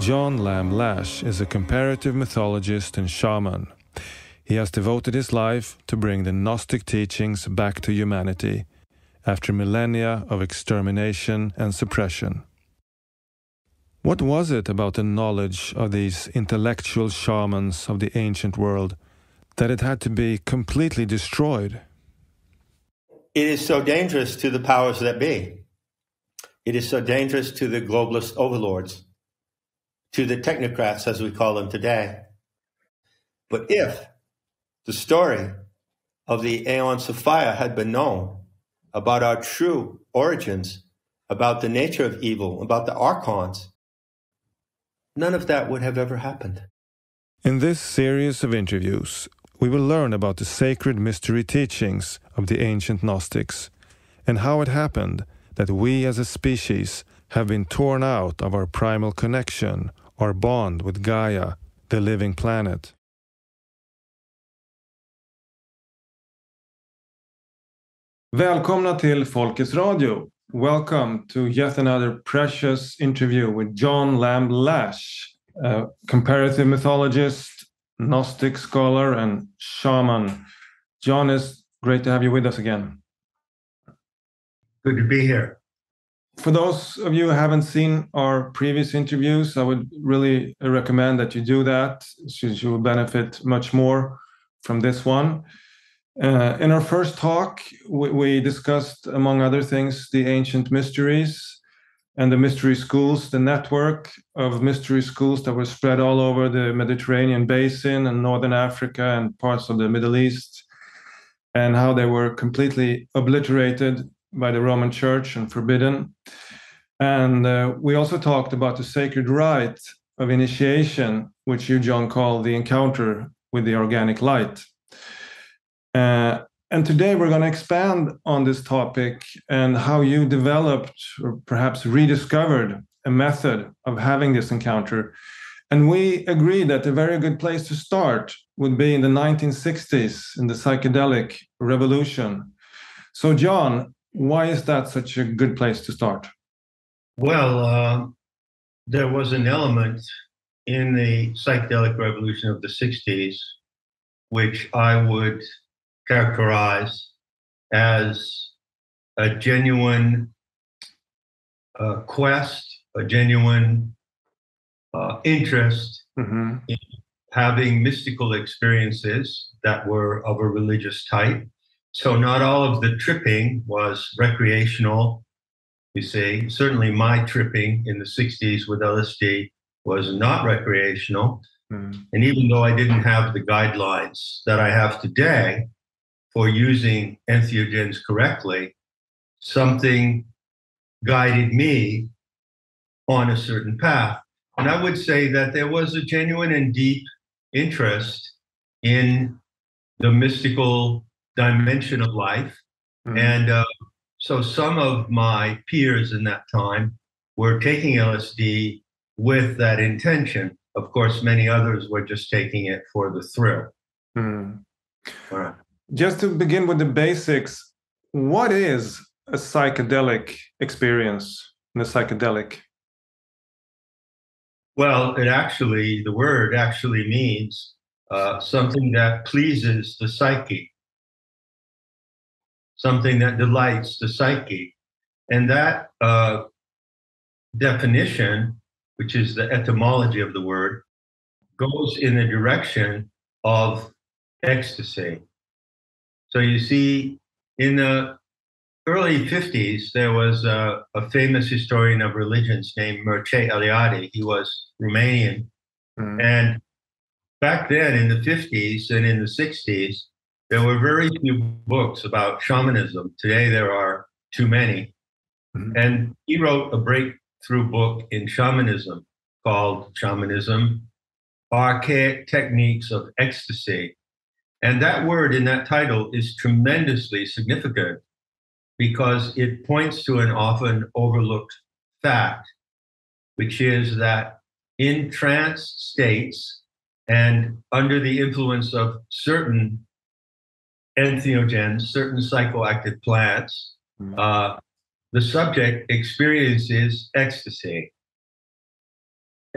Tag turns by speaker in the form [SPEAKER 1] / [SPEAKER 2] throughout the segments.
[SPEAKER 1] John Lamb Lash is a comparative mythologist and shaman. He has devoted his life to bring the Gnostic teachings back to humanity after millennia of extermination and suppression. What was it about the knowledge of these intellectual shamans of the ancient world that it had to be completely destroyed?
[SPEAKER 2] It is so dangerous to the powers that be. It is so dangerous to the globalist overlords, to the technocrats, as we call them today. But if the story of the Aeons of Fire had been known about our true origins, about the nature of evil, about the archons, none of that would have ever happened.
[SPEAKER 1] In this series of interviews, we will learn about the sacred mystery teachings of the ancient Gnostics and how it happened that we as a species have been torn out of our primal connection, our bond with Gaia, the living planet. Välkomna till Folkets Radio. Welcome to yet another precious interview with John Lamb Lash, a comparative mythologist, Gnostic scholar, and shaman. John, it's great to have you with us again.
[SPEAKER 3] Good to be here.
[SPEAKER 1] For those of you who haven't seen our previous interviews, I would really recommend that you do that, since you will benefit much more from this one. In our first talk, we discussed, among other things, the ancient mysteries and the mystery schools, the network of mystery schools that were spread all over the Mediterranean basin and Northern Africa and parts of the Middle East, and how they were completely obliterated by the Roman Church and forbidden. And we also talked about the sacred rite of initiation, which you, John, call the encounter with the organic light. And today we're going to expand on this topic and how you developed or perhaps rediscovered a method of having this encounter. And we agreed that a very good place to start would be in the 1960s, in the psychedelic revolution. So, John, why is that such a good place to start?
[SPEAKER 3] Well, there was an element in the psychedelic revolution of the 60s which I would characterize as a genuine quest, a genuine interest in having mystical experiences that were of a religious type. So not all of the tripping was recreational, you see. Certainly my tripping in the 60s with LSD was not recreational. And even though I didn't have the guidelines that I have today for using entheogens correctly, something guided me on a certain path. And I would say that there was a genuine and deep interest in the mystical dimension of life. And so some of my peers in that time were taking LSD with that intention. Of course, many others were just taking it for the thrill. All right.
[SPEAKER 1] Just to begin with the basics, what is a psychedelic experience in a psychedelic?
[SPEAKER 3] Well, the word actually means something that pleases the psyche, something that delights the psyche. And that definition, which is the etymology of the word, goes in the direction of ecstasy. So you see, in the early 50s, there was a famous historian of religions named Mircea Eliade. He was Romanian. And back then in the 50s and in the 60s, there were very few books about shamanism. Today there are too many. And he wrote a breakthrough book in shamanism called Shamanism, Archaic Techniques of Ecstasy. And that word in that title is tremendously significant because it points to an often overlooked fact, which is that in trance states and under the influence of certain entheogens, certain psychoactive plants, the subject experiences ecstasy.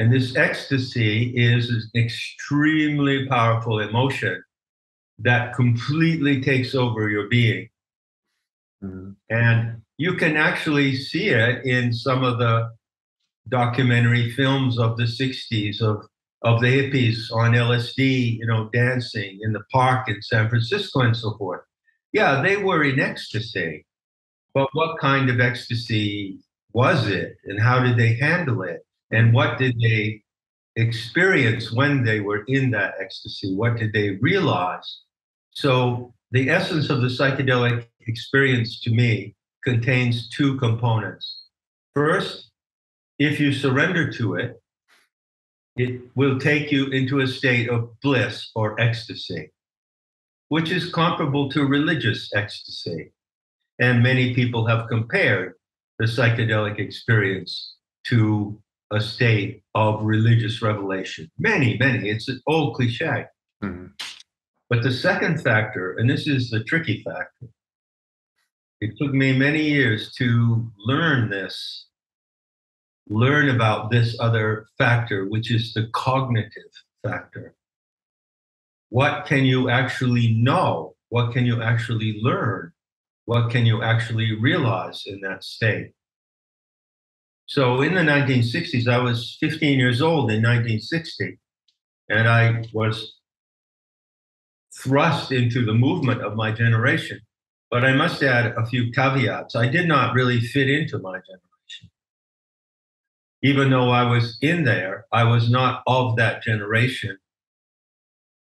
[SPEAKER 3] And this ecstasy is an extremely powerful emotion that completely takes over your being.
[SPEAKER 1] Mm.
[SPEAKER 3] And you can actually see it in some of the documentary films of the 60s of the hippies on LSD, dancing in the park in San Francisco and so forth. Yeah, they were in ecstasy. But what kind of ecstasy was it? And how did they handle it? And what did they experience when they were in that ecstasy? What did they realize? So the essence of the psychedelic experience to me contains two components. First, if you surrender to it, it will take you into a state of bliss or ecstasy, which is comparable to religious ecstasy. And many people have compared the psychedelic experience to a state of religious revelation. Many, it's an old cliche.
[SPEAKER 1] Mm-hmm.
[SPEAKER 3] But the second factor, and this is the tricky factor, it took me many years to learn about this other factor, which is the cognitive factor. What can you actually know? What can you actually learn? What can you actually realize in that state? So in the 1960s, I was 15 years old in 1960, and I was thrust into the movement of my generation. But I must add a few caveats. I did not really fit into my generation. Even though I was in there, I was not of that generation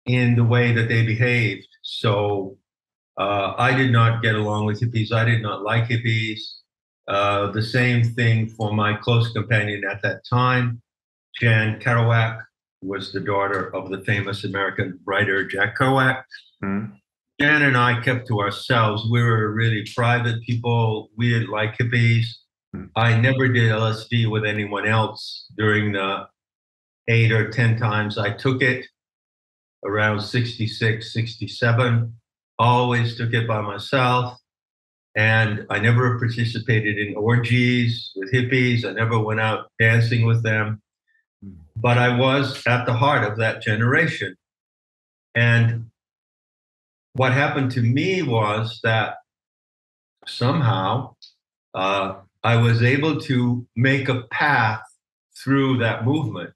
[SPEAKER 3] in the way that they behaved. So I did not get along with hippies. I did not like hippies. The same thing for my close companion at that time, Jan Kerouac, was the daughter of the famous American writer Jack Kerouac.
[SPEAKER 1] Mm.
[SPEAKER 3] Jan and I kept to ourselves. We were really private people. We didn't like hippies. I never did LSD with anyone else during the 8 or 10 times I took it, around 66, 67. Always took it by myself. And I never participated in orgies with hippies. I never went out dancing with them. But I was at the heart of that generation. And what happened to me was that somehow I was able to make a path through that movement.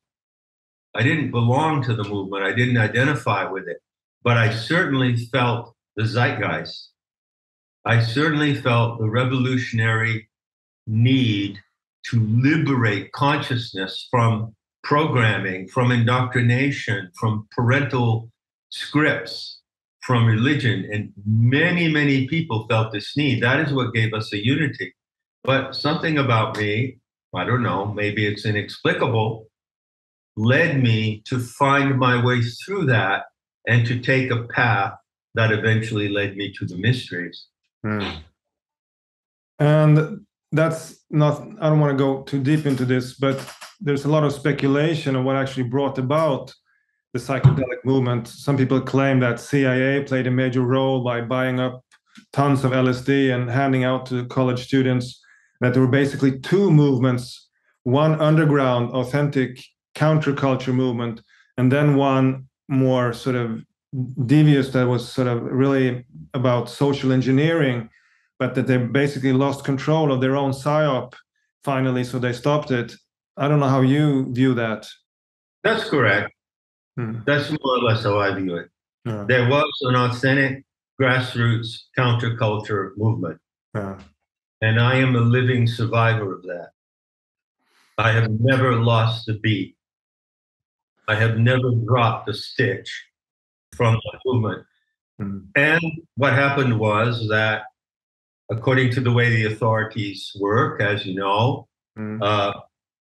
[SPEAKER 3] I didn't belong to the movement. I didn't identify with it. But I certainly felt the zeitgeist. I certainly felt the revolutionary need to liberate consciousness from programming, from indoctrination, from parental scripts, from religion. And many, many people felt this need. That is what gave us a unity. But something about me, I don't know, maybe it's inexplicable, led me to find my way through that and to take a path that eventually led me to the mysteries.
[SPEAKER 1] Mm. And that's not, I don't want to go too deep into this, but there's a lot of speculation of what actually brought about the psychedelic movement. Some people claim that CIA played a major role by buying up tons of LSD and handing out to college students, that there were basically two movements, one underground, authentic counterculture movement, and then one more sort of devious that was sort of really about social engineering, but that they basically lost control of their own psyop finally, so they stopped it. I don't know how you view that.
[SPEAKER 3] That's correct. That's more or less how I view it.
[SPEAKER 1] Yeah.
[SPEAKER 3] There was an authentic grassroots counterculture movement.
[SPEAKER 1] Yeah.
[SPEAKER 3] And I am a living survivor of that. I have never lost a beat. I have never dropped a stitch from the movement. And what happened was that, according to the way the authorities work, as you know,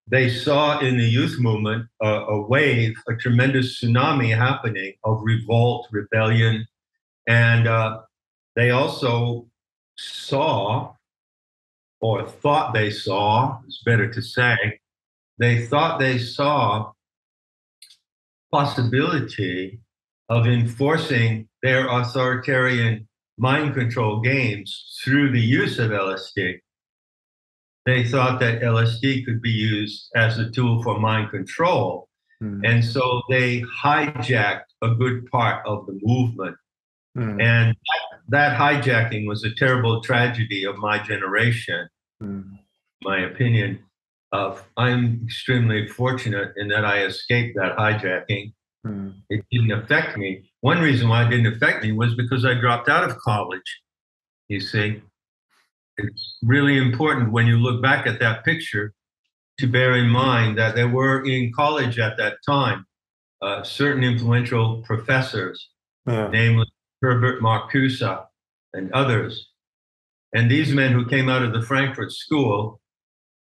[SPEAKER 3] they saw in the youth movement a wave, a tremendous tsunami happening of revolt, rebellion. And they also saw, or thought they saw, it's better to say, they thought they saw possibility of enforcing their authoritarian mind control games through the use of LSD. they thought that LSD could be used as a tool for mind control. And so they hijacked a good part of the movement. And that hijacking was a terrible tragedy of my generation, my opinion. I'm extremely fortunate in that I escaped that hijacking. It didn't affect me. One reason why it didn't affect me was because I dropped out of college. You see, it's really important when you look back at that picture to bear in mind that there were in college at that time certain influential professors, namely Herbert Marcuse and others. And these men who came out of the Frankfurt School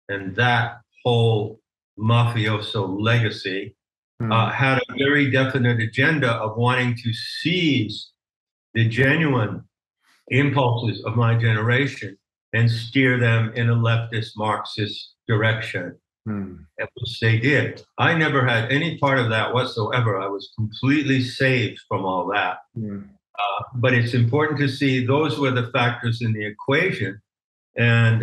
[SPEAKER 3] and that whole mafioso legacy had a very definite agenda of wanting to seize the genuine impulses of my generation and steer them in a leftist Marxist direction, which they did. I never had any part of that whatsoever. I was completely saved from all that. But it's important to see those were the factors in the equation. And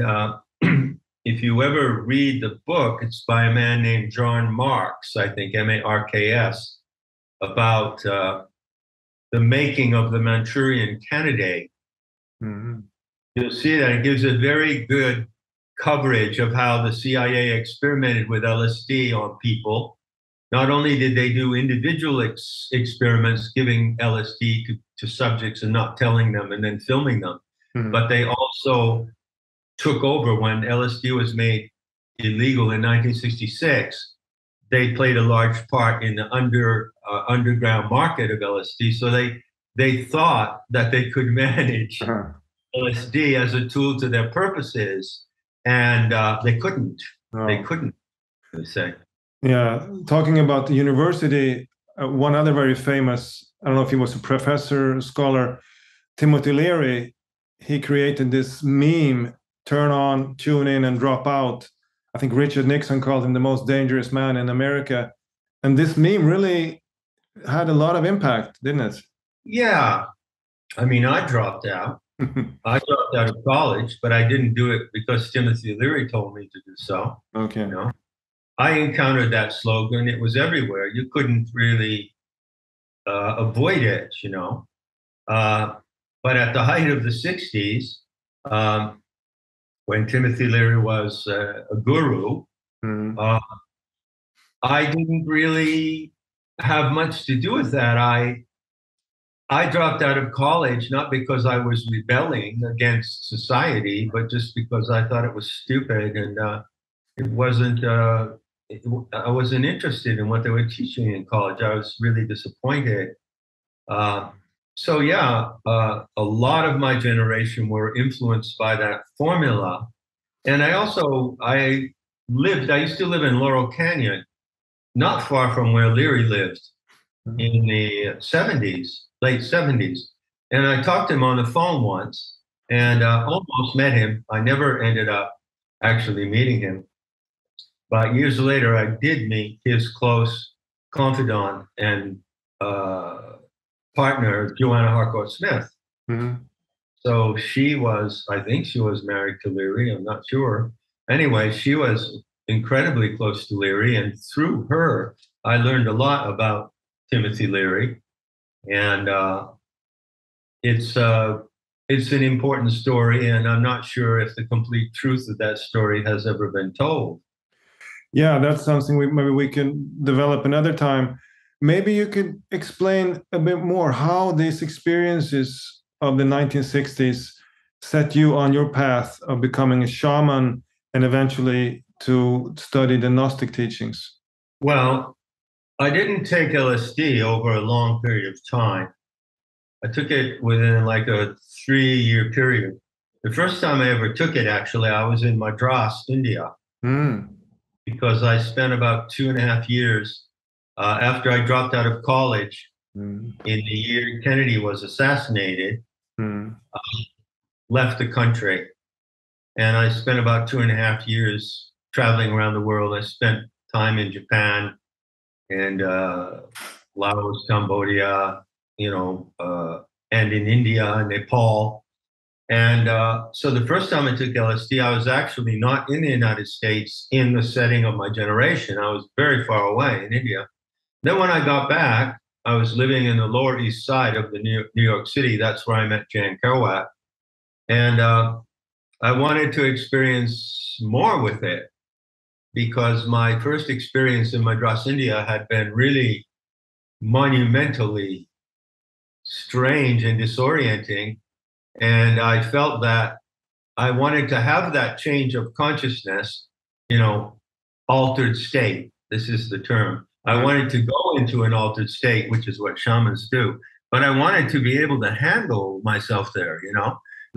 [SPEAKER 3] if you ever read the book, it's by a man named John Marks, I think, Marks, about the making of the Manchurian Candidate. You'll see that it gives a very good coverage of how the CIA experimented with LSD on people. Not only did they do individual experiments giving LSD to subjects and not telling them and then filming them, but they also took over when LSD was made illegal in 1966. They played a large part in the underground market of LSD. So they thought that they could manage LSD as a tool to their purposes, and they couldn't. They couldn't, they say.
[SPEAKER 1] Yeah, talking about the university, one other very famous, I don't know if he was a professor, scholar, Timothy Leary, he created this meme, turn on, tune in, and drop out. I think Richard Nixon called him the most dangerous man in America. And this meme really had a lot of impact, didn't it?
[SPEAKER 3] Yeah. I mean, I dropped out. I dropped out of college, but I didn't do it because Timothy Leary told me to do so.
[SPEAKER 1] Okay.
[SPEAKER 3] You know? I encountered that slogan. It was everywhere. You couldn't really avoid it, you know. But at the height of the 60s, when Timothy Leary was a guru, I didn't really have much to do with that. I dropped out of college not because I was rebelling against society, but just because I thought it was stupid and it wasn't. I wasn't interested in what they were teaching in college. I was really disappointed. So yeah, a lot of my generation were influenced by that formula. And I used to live in Laurel Canyon, not far from where Leary lived in the 70s, late 70s. And I talked to him on the phone once and almost met him. I never ended up actually meeting him. But years later, I did meet his close confidant and partner, Joanna Harcourt Smith. So I think she was married to Leary, I'm not sure. Anyway, she was incredibly close to Leary, and through her, I learned a lot about Timothy Leary. And it's an important story, and I'm not sure if the complete truth of that story has ever been told.
[SPEAKER 1] Yeah, that's something maybe we can develop another time. Maybe you could explain a bit more how these experiences of the 1960s set you on your path of becoming a shaman and eventually to study the Gnostic teachings.
[SPEAKER 3] Well, I didn't take LSD over a long period of time. I took it within like a 3-year period. The first time I ever took it, actually, I was in Madras, India. Because I spent about 2.5 years after I dropped out of college in the year Kennedy was assassinated, left the country. And I spent about 2.5 years traveling around the world. I spent time in Japan and Laos, Cambodia, and in India, Nepal. And so the first time I took LSD, I was actually not in the United States in the setting of my generation. I was very far away in India. Then when I got back, I was living in the Lower East Side of the New York City. That's where I met Jan Kerouac. And I wanted to experience more with it because my first experience in Madras, India had been really monumentally strange and disorienting. And I felt that I wanted to have that change of consciousness, altered state. This is the term. I wanted to go into an altered state, which is what shamans do. But I wanted to be able to handle myself there.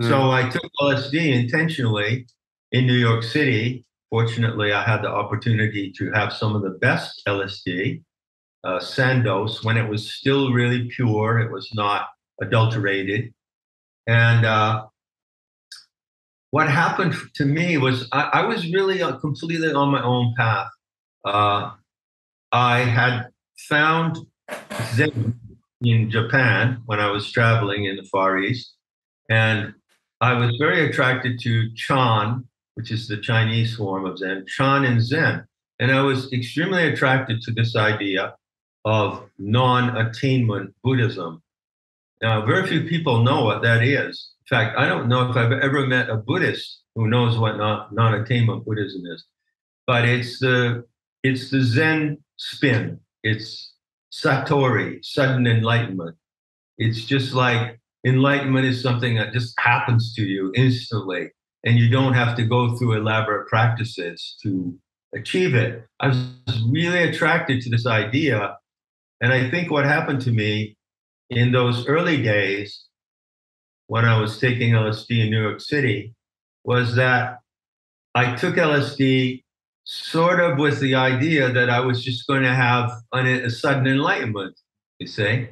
[SPEAKER 3] So I took LSD intentionally in New York City. Fortunately, I had the opportunity to have some of the best LSD, Sandoz, when it was still really pure. It was not adulterated. And what happened to me was I was really completely on my own path. I had found Zen in Japan when I was traveling in the Far East. And I was very attracted to Chan, which is the Chinese form of Zen, Chan and Zen. And I was extremely attracted to this idea of non-attainment Buddhism. Now, very few people know what that is. In fact, I don't know if I've ever met a Buddhist who knows what non-attainment Buddhism is. But it's the Zen spin. It's Satori, sudden enlightenment. It's just like enlightenment is something that just happens to you instantly, and you don't have to go through elaborate practices to achieve it. I was really attracted to this idea. And I think what happened to me in those early days when I was taking LSD in New York City was that I took LSD sort of with the idea that I was just going to have a sudden enlightenment, you see.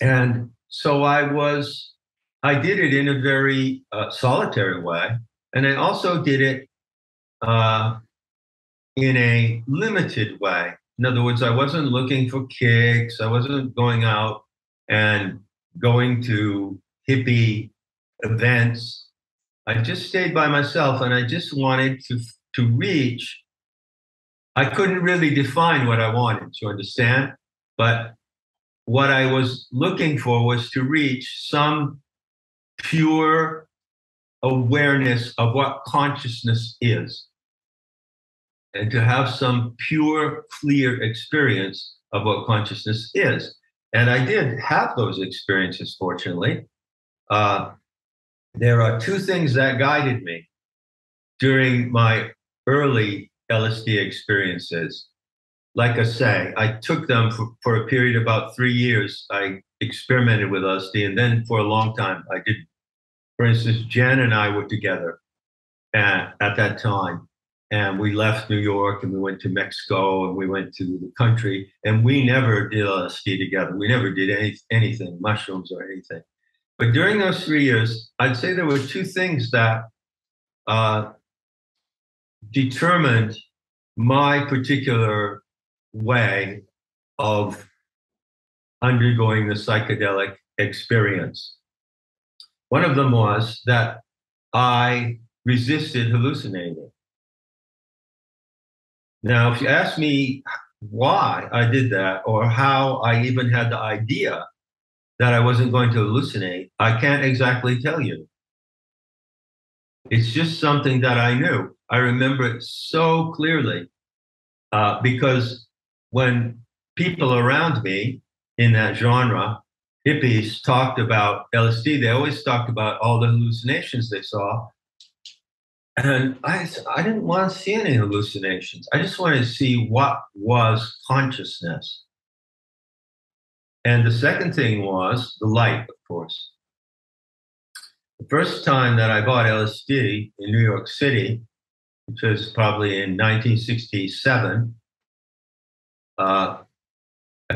[SPEAKER 3] And so I did it in a very solitary way. And I also did it in a limited way. In other words, I wasn't looking for kicks. I wasn't going out and going to hippie events. I just stayed by myself, and I just wanted to reach. I couldn't really define what I wanted, you understand? But what I was looking for was to reach some pure awareness of what consciousness is, and to have some pure, clear experience of what consciousness is. And I did have those experiences, fortunately. There are two things that guided me during my early LSD experiences. Like I say, I took them for a period of about 3 years. I experimented with LSD, and then for a long time I didn't. For instance, Jen and I were together at that time, and we left New York and we went to Mexico and we went to the country, and we never did LSD together. We never did anything, mushrooms or anything. But during those 3 years, I'd say there were two things that determined my particular way of undergoing the psychedelic experience. One of them was that I resisted hallucinating. Now, if you ask me why I did that or how I even had the idea that I wasn't going to hallucinate, I can't exactly tell you. It's just something that I knew. I remember it so clearly because when people around me in that genre, hippies, talked about LSD, they always talked about all the hallucinations they saw. And I didn't want to see any hallucinations. I just wanted to see what was consciousness. And the second thing was the light, of course. The first time that I bought LSD in New York City, which was probably in 1967, I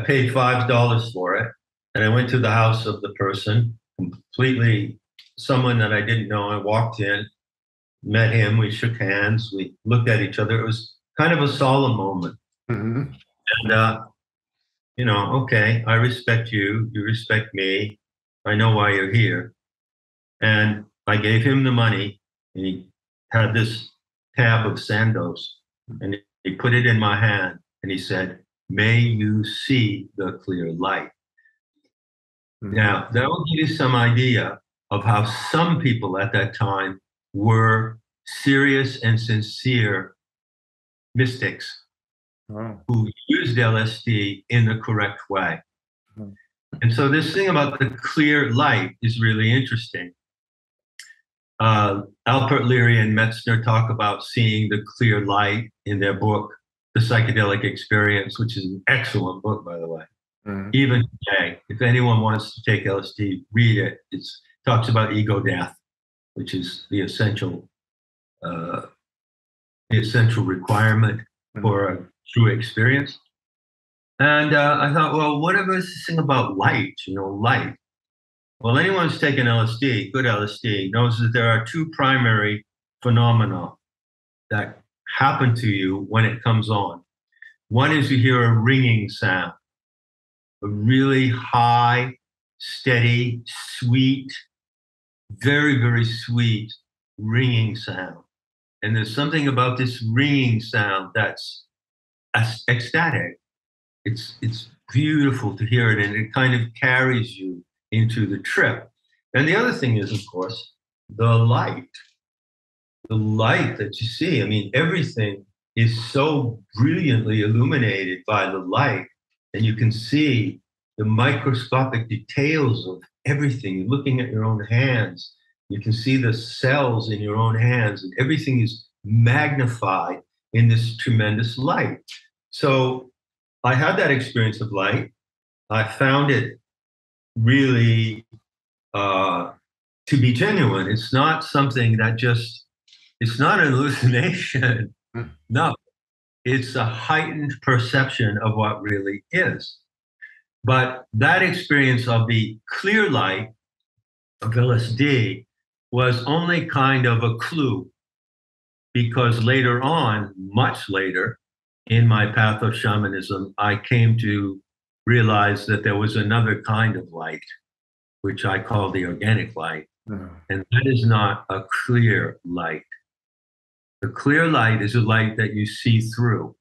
[SPEAKER 3] paid $5 for it. And I went to the house of the person, completely someone that I didn't know. I walked in, met him, we shook hands, we looked at each other. It was kind of a solemn moment. Mm-hmm. And, okay, I respect you, you respect me. I know why you're here. And I gave him the money, and he had this tab of Sandoz, and he put it in my hand, and he said, "May you see the clear light." Now, that will give you some idea of how some people at that time were serious and sincere mystics who used LSD in the correct way. And so this thing about the clear light is really interesting. Alpert Leary and Metzner talk about seeing the clear light in their book, The Psychedelic Experience, which is an excellent book, by the way. Even today, if anyone wants to take LSD, read it. It talks about ego death, which is the essential requirement for a true experience. And I thought, well, what about this thing about light? Light. Well, anyone who's taken LSD, good LSD, knows that there are two primary phenomena that happen to you when it comes on. One is you hear a ringing sound, a really high, steady, sweet, very, very sweet ringing sound. And there's something about this ringing sound that's ecstatic. It's beautiful to hear it, and it kind of carries you into the trip. And the other thing is, of course, the light that you see. I mean, everything is so brilliantly illuminated by the light, and you can see the microscopic details of everything. You're looking at your own hands. You can see the cells in your own hands, and everything is magnified in this tremendous light. So I had that experience of light. I found it really to be genuine. It's not something that it's not an hallucination. No, it's a heightened perception of what really is. But that experience of the clear light of LSD was only kind of a clue, because later on, much later, in my path of shamanism, I came to realize that there was another kind of light, which I call the organic light. And that is not a clear light. The clear light is a light that you see through,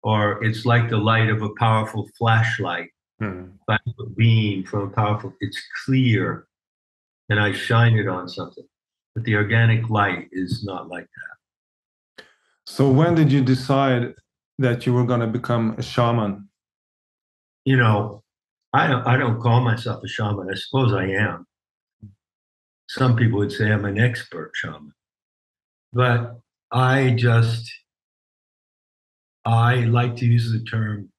[SPEAKER 3] or it's like the light of a powerful flashlight, like a beam from a powerful, it's clear, and I shine it on something. But the organic light is not like that.
[SPEAKER 1] So when did you decide that you were going to become a shaman?
[SPEAKER 3] I don't call myself a shaman. I suppose I am. Some people would say I'm an expert shaman. But I like to use the term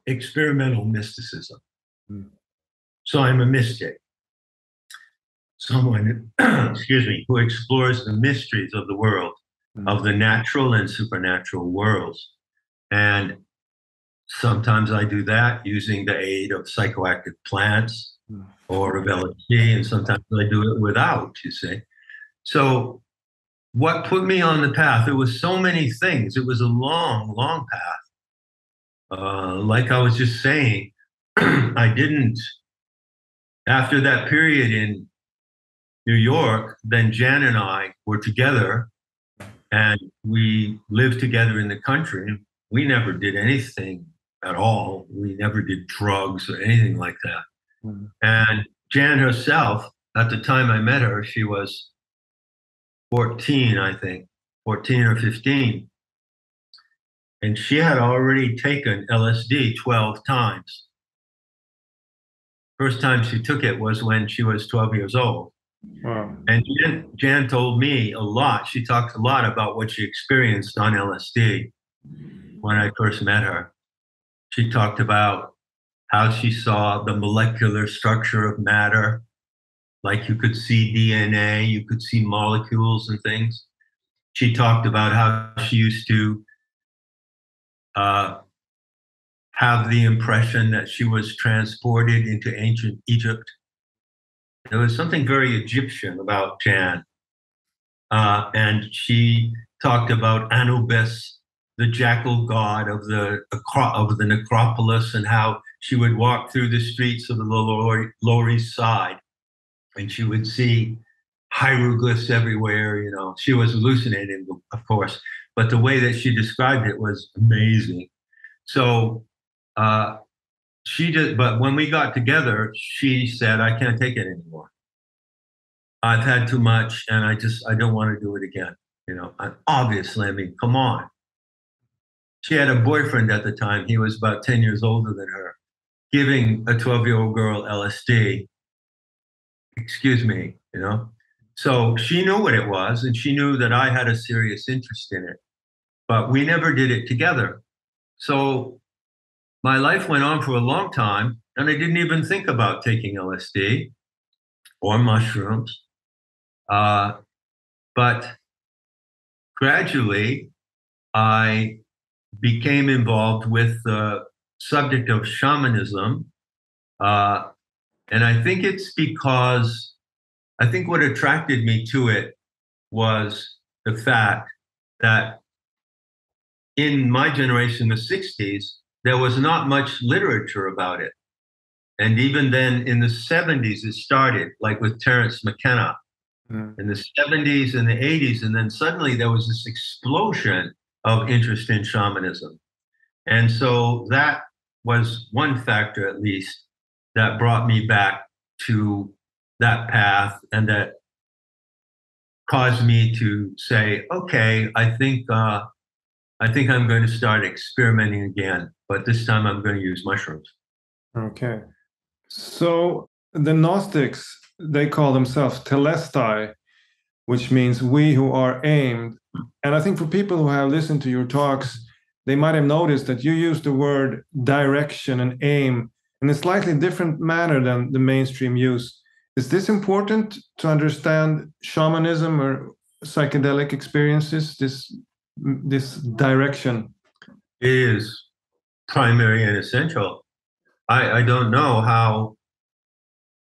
[SPEAKER 3] experimental mysticism. So I'm a mystic. Someone, excuse me, who explores the mysteries of the world, of the natural and supernatural worlds. And sometimes I do that using the aid of psychoactive plants or of LSD, and sometimes I do it without, you see. So what put me on the path, it was so many things. It was a long, long path. Like I was just saying, after that period in New York, then Jan and I were together, and we lived together in the country. We never did anything at all. We never did drugs or anything like that. And Jan herself, at the time I met her, she was 14, I think, 14 or 15. And she had already taken LSD 12 times. First time she took it was when she was 12 years old.
[SPEAKER 1] Wow.
[SPEAKER 3] And Jan told me a lot. She talked a lot about what she experienced on LSD when I first met her. She talked about how she saw the molecular structure of matter, like you could see DNA, you could see molecules and things. She talked about how she used to have the impression that she was transported into ancient Egypt. There was something very Egyptian about Jan. And she talked about Anubis, the jackal god of the necropolis, and how she would walk through the streets of the Lower East Side and she would see hieroglyphs everywhere. You know, she was hallucinating, of course, but the way that she described it was amazing. So she just, but when we got together, she said, "I can't take it anymore. I've had too much, and I don't want to do it again." You know, and obviously, I mean, come on. She had a boyfriend at the time. He was about 10 years older than her. Giving a 12-year-old girl LSD, excuse me, you know? So she knew what it was, and she knew that I had a serious interest in it, but we never did it together. So my life went on for a long time, and I didn't even think about taking LSD or mushrooms. But gradually, I became involved with the subject of shamanism. And I think it's because I think what attracted me to it was the fact that in my generation, the 60s, there was not much literature about it. And even then in the 70s, it started, like with Terence McKenna. In the 70s and the 80s. And then suddenly there was this explosion of interest in shamanism. And so that was one factor, at least, that brought me back to that path and that caused me to say, okay, I think I'm going to start experimenting again, but this time I'm going to use mushrooms.
[SPEAKER 1] Okay. So the Gnostics, they call themselves telestai, which means we who are aimed. And I think for people who have listened to your talks, they might have noticed that you use the word direction and aim in a slightly different manner than the mainstream use. Is this important to understand shamanism or psychedelic experiences, this direction?
[SPEAKER 3] It is primary and essential. I don't know how,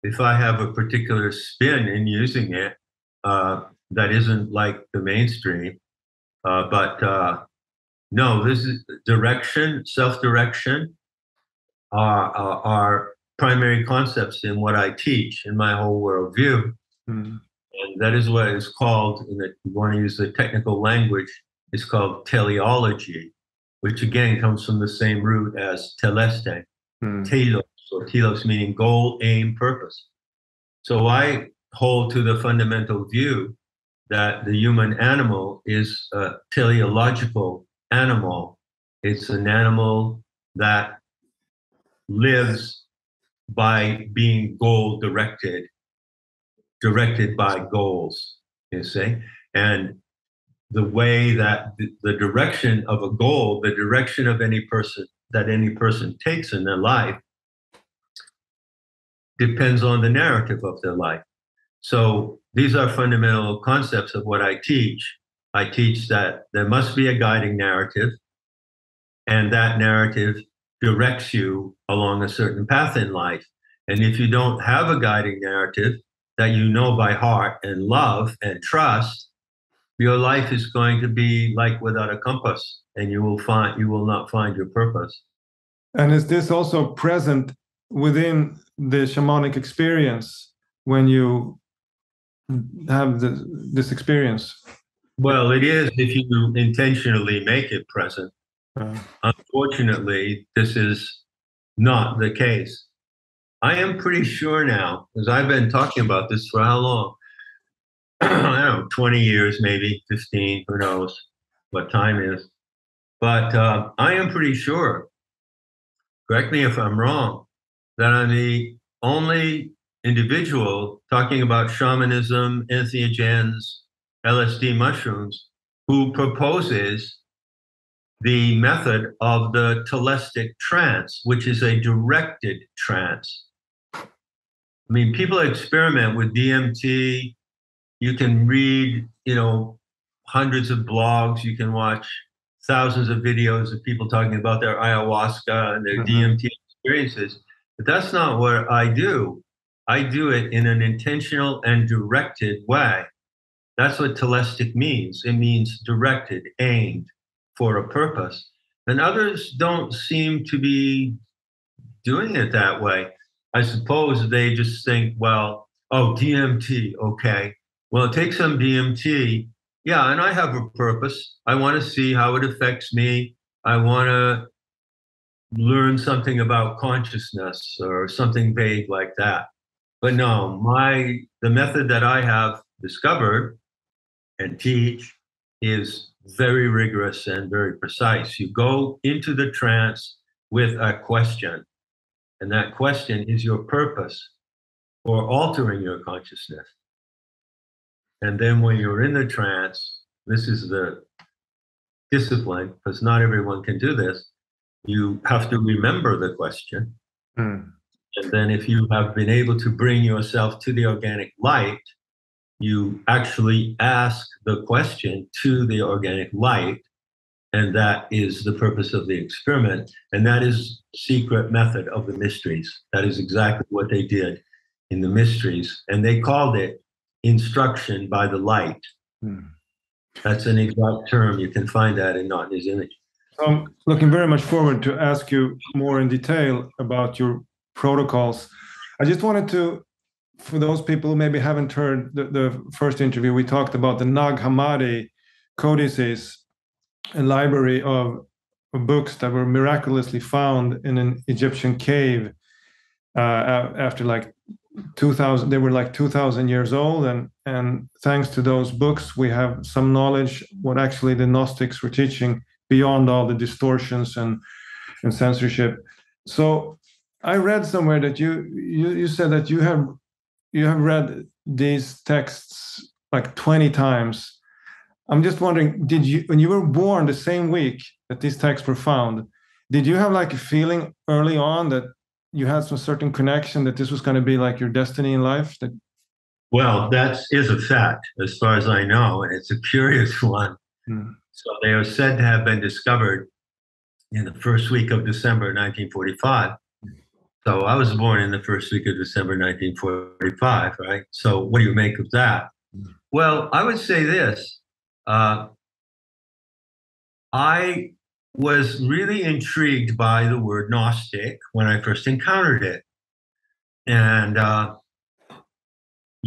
[SPEAKER 3] if I have a particular spin in using it, that isn't like the mainstream. But no, this is direction, self-direction are primary concepts in what I teach in my whole worldview. And that is what is called, and if you want to use the technical language, it's called teleology, which again comes from the same root as teleste, telos, or telos meaning goal, aim, purpose. So I hold to the fundamental view that the human animal is a teleological animal. It's an animal that lives by being goal directed by goals, you see. And the way that the direction of a goal, the direction of any person takes in their life depends on the narrative of their life. So these are fundamental concepts of what I teach. I teach that there must be a guiding narrative, and that narrative directs you along a certain path in life. And if you don't have a guiding narrative that you know by heart and love and trust, your life is going to be like without a compass, and you will not find your purpose.
[SPEAKER 1] And is this also present within the shamanic experience when you have this experience?
[SPEAKER 3] Well, it is if you intentionally make it present. Unfortunately, this is not the case. I am pretty sure now, because I've been talking about this for how long? I don't know, 20 years, maybe 15, who knows what time is. But I am pretty sure, correct me if I'm wrong, that I'm the only individual talking about shamanism, entheogens, LSD mushrooms, who proposes the method of the telestic trance, which is a directed trance. I mean, people experiment with DMT. You can read, hundreds of blogs. You can watch thousands of videos of people talking about their ayahuasca and their DMT experiences. But that's not what I do. I do it in an intentional and directed way. That's what telestic means. It means directed, aimed for a purpose. And others don't seem to be doing it that way. I suppose they just think, well, Oh, DMT. Okay. Well, take some DMT. Yeah, and I have a purpose. I want to see how it affects me. I want to learn something about consciousness or something vague like that. But no, the method that I have discovered and teach is very rigorous and very precise. You go into the trance with a question, and that question is your purpose for altering your consciousness. And then when you're in the trance, this is the discipline, because not everyone can do this. You have to remember the question.
[SPEAKER 1] Mm.
[SPEAKER 3] And then if you have been able to bring yourself to the organic light, you actually ask the question to the organic light. And that is the purpose of the experiment. And that is secret method of the mysteries. That is exactly what they did in the mysteries. And they called it instruction by the light.
[SPEAKER 1] Mm.
[SPEAKER 3] That's an exact term. You can find that in Not in His Image.
[SPEAKER 1] So I'm looking very much forward to ask you more in detail about your protocols. I just wanted to, for those people who maybe haven't heard the first interview, we talked about the Nag Hammadi codices, a library of books that were miraculously found in an Egyptian cave after like 2000. They were like 2,000 years old, and thanks to those books, we have some knowledge what actually the Gnostics were teaching beyond all the distortions and censorship. So I read somewhere that you said that you have read these texts like 20 times. I'm just wondering, did you, when you were born the same week that these texts were found, did you have like a feeling early on that you had some certain connection that this was going to be like your destiny in life?
[SPEAKER 3] Well, that is a fact, as far as I know, and it's a curious one.
[SPEAKER 1] Hmm.
[SPEAKER 3] So they are said to have been discovered in the first week of December 1945. So I was born in the first week of December 1945, right? So what do you make of that? Well, I would say this. I was really intrigued by the word Gnostic when I first encountered it. And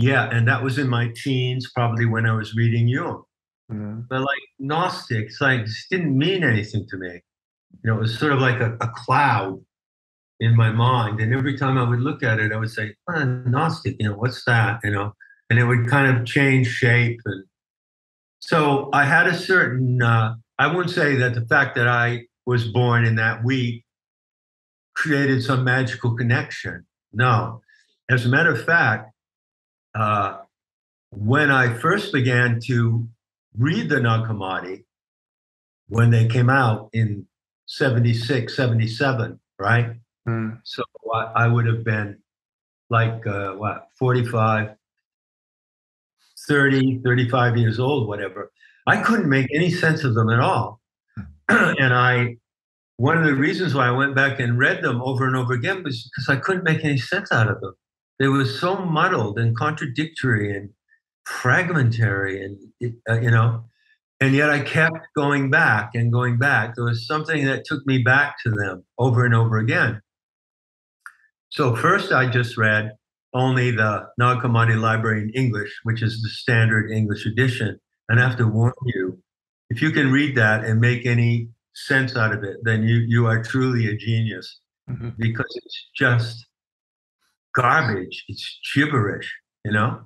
[SPEAKER 3] and that was in my teens, probably when I was reading Jung. Mm-hmm. But like Gnostic, it's like, it didn't mean anything to me. You know, it was sort of like a cloud in my mind. And every time I would look at it, I would say, Gnostic, you know, what's that? You know, and it would kind of change shape. And so I had a certain, I wouldn't say that the fact that I was born in that week created some magical connection. No. As a matter of fact, when I first began to read the Nag Hammadi, when they came out in 76, 77, right? Mm. So I would have been like, 45, 30, 35 years old, whatever. I couldn't make any sense of them at all. And one of the reasons why I went back and read them over and over again was because I couldn't make any sense out of them. They were so muddled and contradictory and fragmentary, and you know, and yet I kept going back and going back. There was something that took me back to them over and over again. So first I just read only the Nag Hammadi Library in English, which is the standard English edition. And I have to warn you, if you can read that and make any sense out of it, then you are truly a genius, mm-hmm. because it's just garbage. It's gibberish, you know?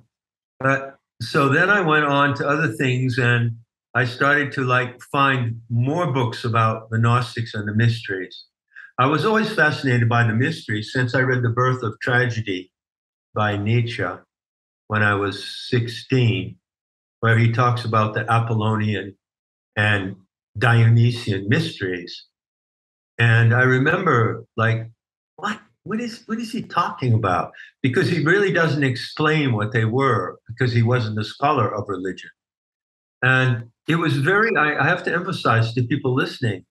[SPEAKER 3] But so then I went on to other things, and I started to like find more books about the Gnostics and the mysteries. I was always fascinated by the mysteries since I read The Birth of Tragedy by Nietzsche when I was 16, where he talks about the Apollonian and Dionysian mysteries. And I remember like, what is he talking about? Because he really doesn't explain what they were, because he wasn't a scholar of religion. And it was I have to emphasize to people listening,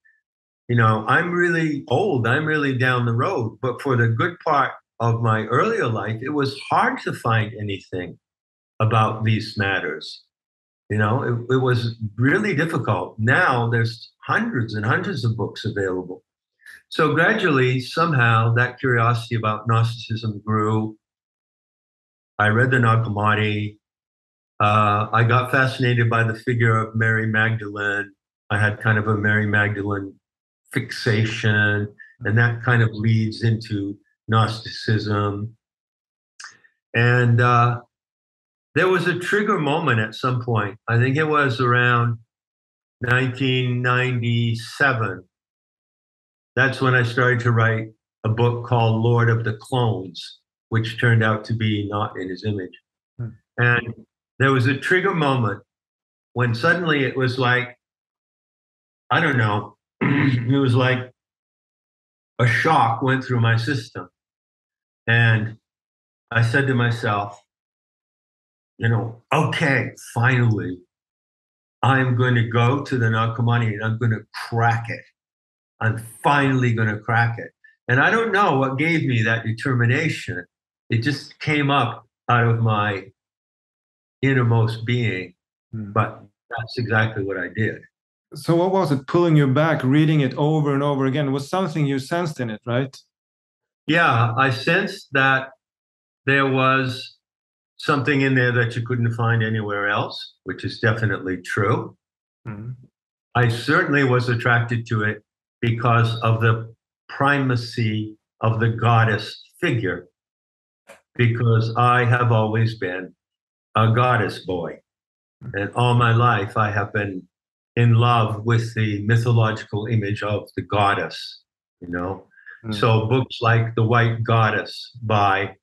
[SPEAKER 3] you know, I'm really old, I'm really down the road, but for the good part of my earlier life, it was hard to find anything about these matters. You know, it was really difficult. Now there's hundreds and hundreds of books available. So gradually, somehow, that curiosity about Gnosticism grew. I read the Nag Hammadi. I got fascinated by the figure of Mary Magdalene. I had kind of a Mary Magdalene fixation, and that kind of leads into Gnosticism. And there was a trigger moment at some point. I think it was around 1997. That's when I started to write a book called Lord of the Clones, which turned out to be Not in His Image. And there was a trigger moment when suddenly it was like, I don't know, it was like a shock went through my system. And I said to myself, okay, finally, I'm going to go to the Nag Hammadi and I'm going to crack it. I'm finally going to crack it. And I don't know what gave me that determination. It just came up out of my innermost being, but that's exactly what I did.
[SPEAKER 1] So what was it pulling you back, reading it over and over again? It was something you sensed in it, right?
[SPEAKER 3] Yeah, I sensed that there was something in there that you couldn't find anywhere else, which is definitely true.
[SPEAKER 1] Mm-hmm.
[SPEAKER 3] I certainly was attracted to it because of the primacy of the goddess figure, because I have always been a goddess boy. And all my life, I have been in love with the mythological image of the goddess, So books like The White Goddess by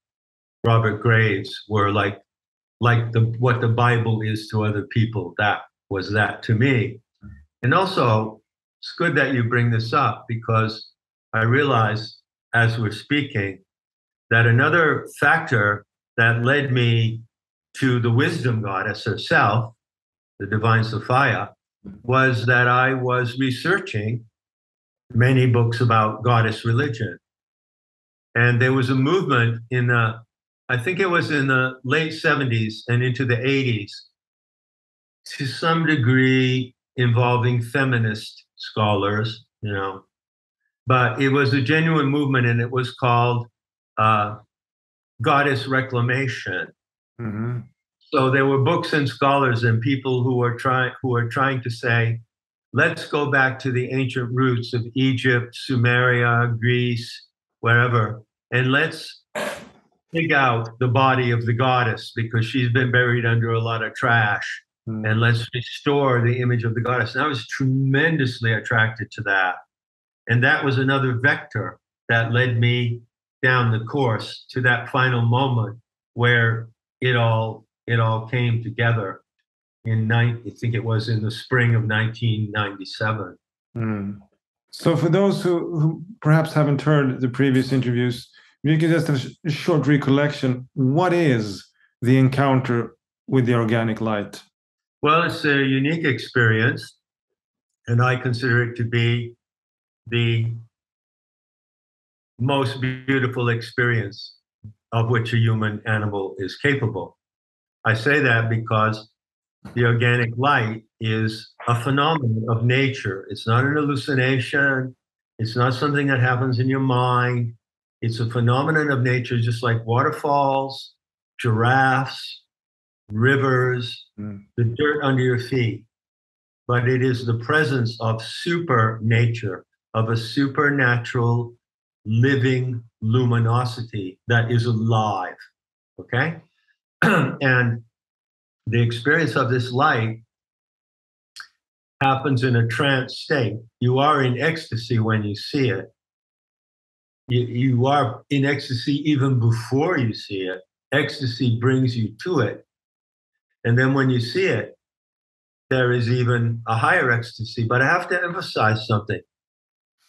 [SPEAKER 3] Robert Graves were like what the Bible is to other people. That was that to me. And also, it's good that you bring this up, because I realize as we're speaking that another factor that led me to the wisdom goddess herself, the divine Sophia, was that I was researching many books about goddess religion. And there was a movement I think it was in the late 70s and into the 80s, to some degree involving feminist scholars, but it was a genuine movement, and it was called goddess reclamation.
[SPEAKER 1] Mm-hmm.
[SPEAKER 3] So there were books and scholars and people who are trying to say, let's go back to the ancient roots of Egypt, Sumeria, Greece, wherever, and let's dig out the body of the goddess, because she's been buried under a lot of trash. And let's restore the image of the goddess. And I was tremendously attracted to that. And that was another vector that led me down the course to that final moment where it all came together I think it was in the spring of 1997.
[SPEAKER 1] So for those who perhaps haven't heard the previous interviews, you can just have a short recollection. What is the encounter with the organic light?
[SPEAKER 3] Well, it's a unique experience, and I consider it to be the most beautiful experience of which a human animal is capable. I say that because the organic light is a phenomenon of nature. It's not an hallucination. It's not something that happens in your mind. It's a phenomenon of nature, just like waterfalls, giraffes, rivers, the dirt under your feet. But it is the presence of super nature, of a supernatural living luminosity that is alive, okay? And the experience of this light happens in a trance state. You are in ecstasy when you see it. You are in ecstasy even before you see it. Ecstasy brings you to it. And then when you see it, there is even a higher ecstasy. But I have to emphasize something.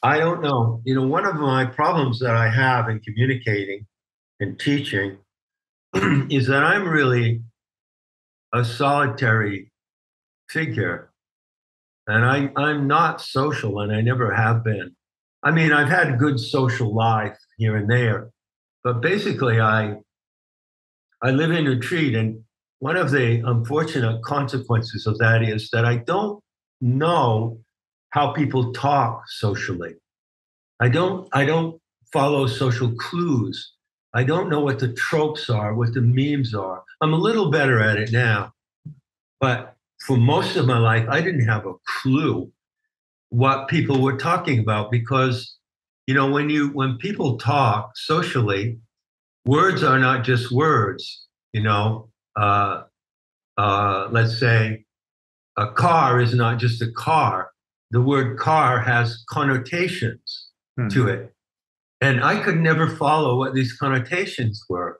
[SPEAKER 3] I don't know. One of my problems that I have in communicating and teaching is that I'm really a solitary figure. And I'm not social, and I never have been. I mean, I've had a good social life here and there, but basically I live in a retreat, and one of the unfortunate consequences of that is that I don't know how people talk socially. I don't follow social clues. I don't know what the tropes are, what the memes are. I'm a little better at it now, but for most of my life, I didn't have a clue what people were talking about because, when people talk socially, words are not just words. Let's say a car is not just a car. The word car has connotations to it. And I could never follow what these connotations were.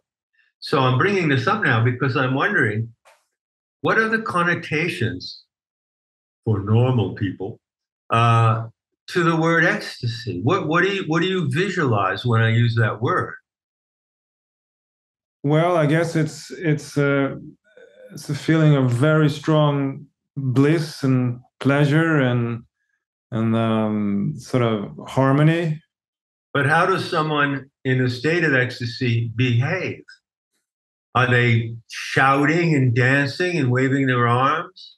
[SPEAKER 3] So I'm bringing this up now because I'm wondering, what are the connotations for normal people to the word ecstasy? What do you visualize when I use that word?
[SPEAKER 1] Well, I guess it's a feeling of very strong bliss and pleasure and sort of harmony.
[SPEAKER 3] But how does someone in a state of ecstasy behave? Are they shouting and dancing and waving their arms?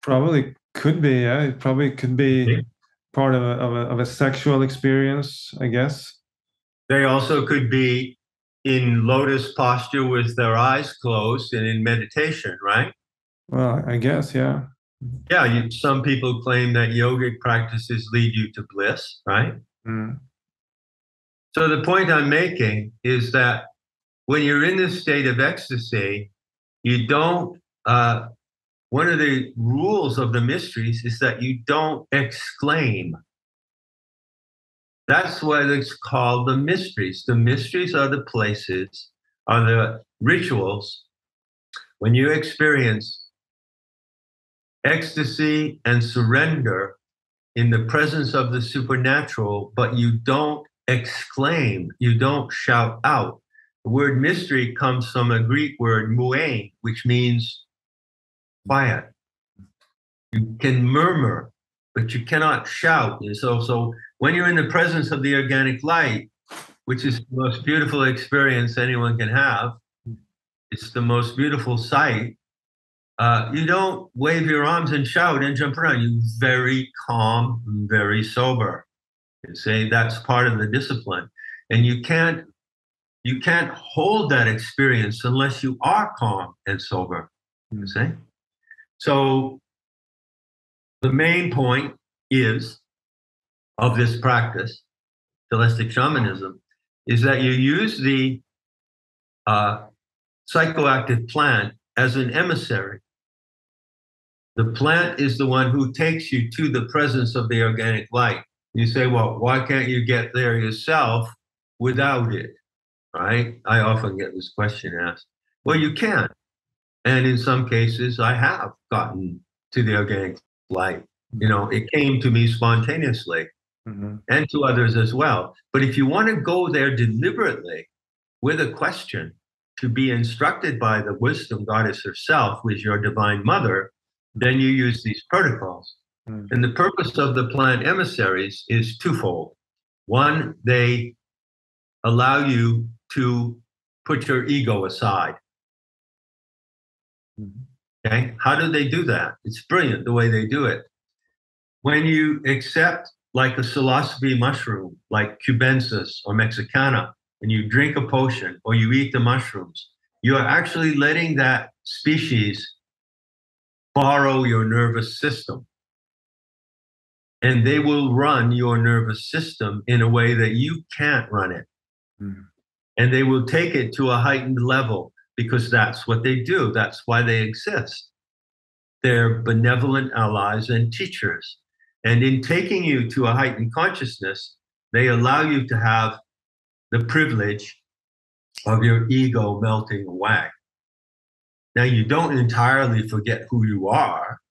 [SPEAKER 1] Probably could be, yeah. It probably could be part of a sexual experience, I guess.
[SPEAKER 3] They also could be in lotus posture with their eyes closed and in meditation, right?
[SPEAKER 1] Well, I guess, yeah.
[SPEAKER 3] Yeah, some people claim that yogic practices lead you to bliss, right?
[SPEAKER 1] Mm.
[SPEAKER 3] So the point I'm making is that when you're in this state of ecstasy, you don't, one of the rules of the mysteries is that you don't exclaim. That's why it's called the mysteries. The mysteries are the places, are the rituals when you experience ecstasy and surrender in the presence of the supernatural, but you don't exclaim, you don't shout out. The word mystery comes from a Greek word muein, which means quiet. You can murmur, but you cannot shout. And so when you're in the presence of the organic light, which is the most beautiful experience anyone can have, it's the most beautiful sight. You don't wave your arms and shout and jump around. You're very calm, very sober. You say that's part of the discipline. And you can't hold that experience unless you are calm and sober. You see? So the main point of this practice, holistic shamanism, is that you use the psychoactive plant as an emissary. The plant is the one who takes you to the presence of the organic light. You say, well, why can't you get there yourself without it? Right? I often get this question asked. Well, you can. And in some cases, I have gotten to the organic light. It came to me spontaneously, and to others as well. But if you want to go there deliberately with a question to be instructed by the wisdom goddess herself, who is your divine mother, then you use these protocols. And the purpose of the plant emissaries is twofold. One, they allow you to put your ego aside. Okay? How do they do that? It's brilliant the way they do it. When you accept like a psilocybe mushroom, like cubensis or mexicana, and you drink a potion or you eat the mushrooms, you are actually letting that species borrow your nervous system. And they will run your nervous system in a way that you can't run it. And they will take it to a heightened level because that's what they do. That's why they exist. They're benevolent allies and teachers. And in taking you to a heightened consciousness, they allow you to have the privilege of your ego melting away. Now, you don't entirely forget who you are.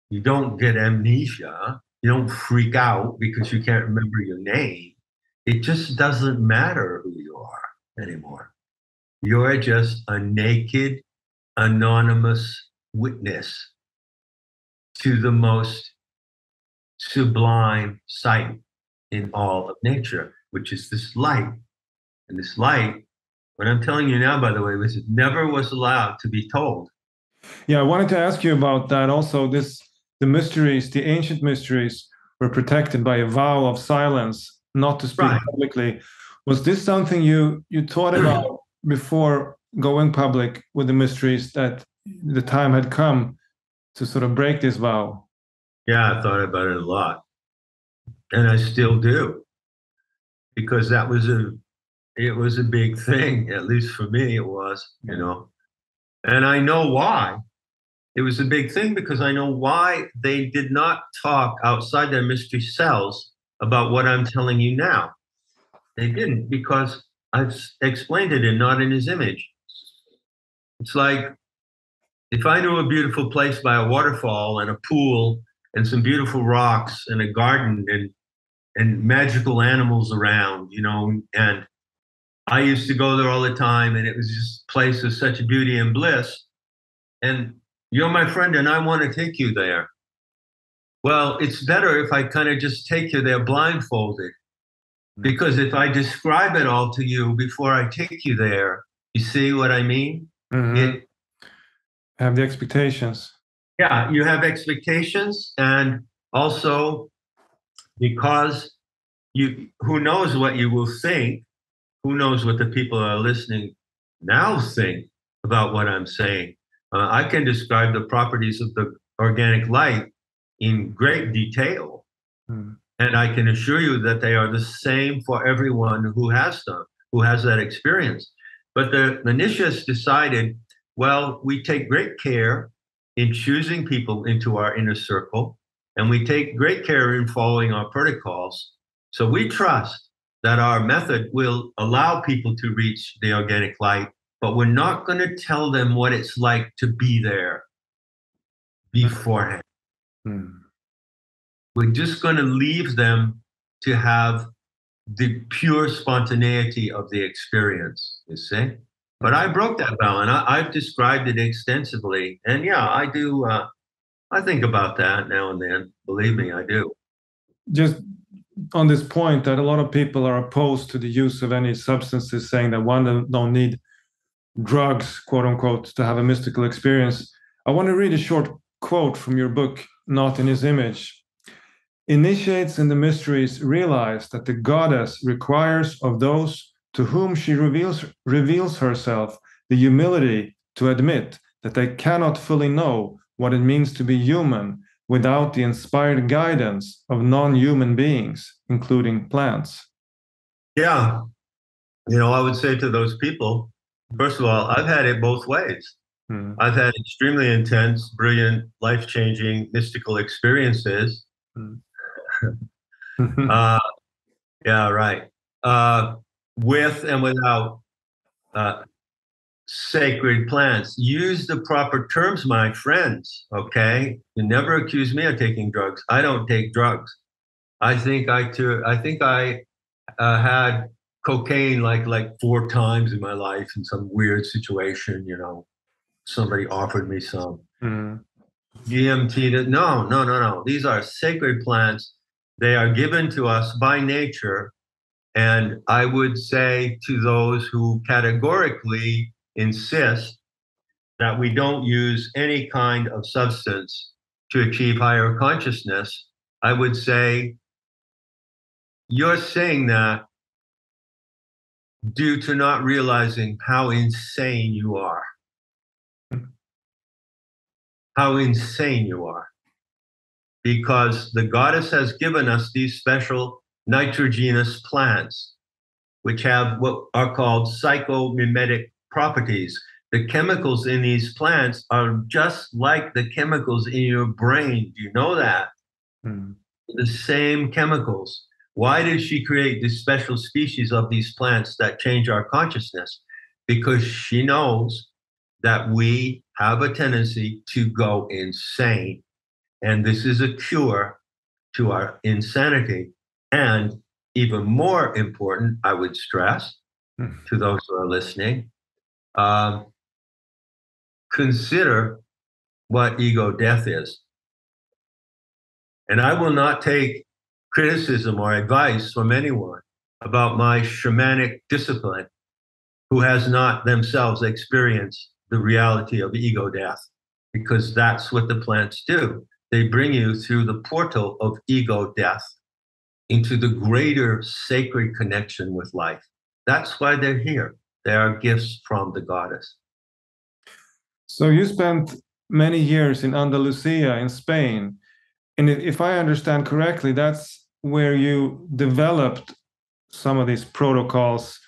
[SPEAKER 3] You don't get amnesia. You don't freak out because you can't remember your name. It just doesn't matter who you are anymore. You're just a naked, anonymous witness to the most sublime sight in all of nature, which is this light. And this light, what I'm telling you now, by the way, was it never was allowed to be told.
[SPEAKER 1] Yeah, I wanted to ask you about that also. The mysteries, the ancient mysteries, were protected by a vow of silence, not to speak publicly. Was this something you thought about before going public with the mysteries, that the time had come to sort of break this vow?
[SPEAKER 3] Yeah, I thought about it a lot, and I still do, because it was a big thing. At least for me, it was, you know, and I know why. It was a big thing because I know why they did not talk outside their mystery cells about what I'm telling you now. They didn't, because I've explained it in Not in His Image. It's like if I knew a beautiful place by a waterfall and a pool and some beautiful rocks and a garden and magical animals around, you know, and I used to go there all the time, and it was just a place of such beauty and bliss. And you're my friend, and I want to take you there. Well, it's better if I kind of just take you there blindfolded. Because if I describe it all to you before I take you there, you see what I mean?
[SPEAKER 1] Mm-hmm. Have the expectations.
[SPEAKER 3] Yeah, you have expectations, and also because who knows what you will think, who knows what the people that are listening now think about what I'm saying. I can describe the properties of the organic light in great detail. Mm. And I can assure you that they are the same for everyone who has them, who has that experience. But the Nishas decided, well, we take great care in choosing people into our inner circle, and we take great care in following our protocols. So we trust that our method will allow people to reach the organic light, but we're not going to tell them what it's like to be there beforehand. Mm. We're just going to leave them to have the pure spontaneity of the experience, you see? But I broke that vow, and I've described it extensively. And yeah, I do, I think about that now and then. Believe me, I do.
[SPEAKER 1] Just on this point that a lot of people are opposed to the use of any substances, saying that one don't need drugs, quote unquote, to have a mystical experience. I want to read a short quote from your book, Not in His Image. Initiates in the mysteries realize that the goddess requires of those to whom she reveals herself the humility to admit that they cannot fully know what it means to be human without the inspired guidance of non-human beings, including plants.
[SPEAKER 3] Yeah. You know, I would say to those people, first of all, I've had it both ways. I've had extremely intense, brilliant, life-changing, mystical experiences. Yeah, right. With and without sacred plants. Use the proper terms, my friends, okay? You never accuse me of taking drugs. I don't take drugs. I think I had cocaine like 4 times in my life in some weird situation, you know. Somebody offered me some. DMT, no. These are sacred plants. They are given to us by nature. And I would say to those who categorically insist that we don't use any kind of substance to achieve higher consciousness, I would say you're saying that due to not realizing how insane you are. How insane you are. Because the goddess has given us these special nitrogenous plants, which have what are called psychomimetic properties. The chemicals in these plants are just like the chemicals in your brain. Do you know that? The same chemicals. Why did she create this special species of these plants that change our consciousness? Because she knows that we have a tendency to go insane. And this is a cure to our insanity. And even more important, I would stress to those who are listening, consider what ego death is. And I will not take criticism or advice from anyone about my shamanic discipline who has not themselves experienced the reality of ego death, because that's what the plants do. They bring you through the portal of ego death into the greater sacred connection with life. That's why they're here. They are gifts from the goddess.
[SPEAKER 1] So you spent many years in Andalusia in Spain. And if I understand correctly, that's where you developed some of these protocols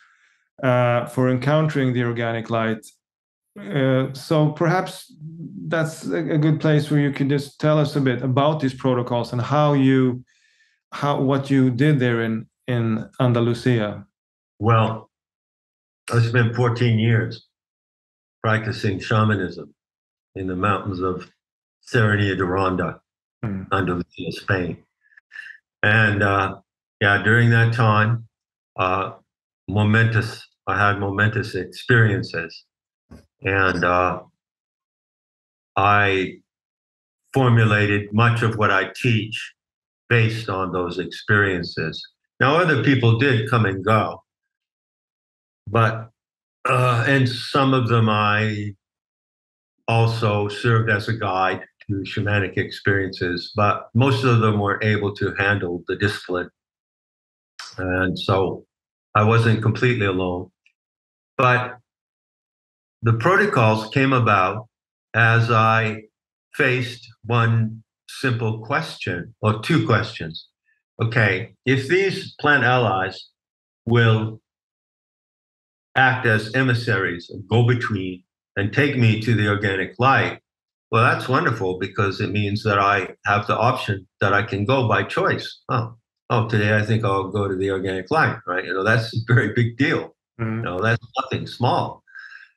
[SPEAKER 1] for encountering the organic light. So perhaps that's a good place where you could just tell us a bit about these protocols and what you did there in Andalusia.
[SPEAKER 3] Well, I spent 14 years practicing shamanism in the mountains of Serranía de Ronda, Andalusia, Spain. And during that time, I had momentous experiences. And I formulated much of what I teach based on those experiences. Now, other people did come and go, but and some of them I also served as a guide to shamanic experiences, but most of them were able to handle the discipline. And so I wasn't completely alone. But the protocols came about as I faced one simple question, or two questions. Okay, if these plant allies will act as emissaries, go-between, and take me to the organic light, well, that's wonderful, because it means that I have the option that I can go by choice. Oh, today I think I'll go to the organic light, right? That's a very big deal. That's nothing small.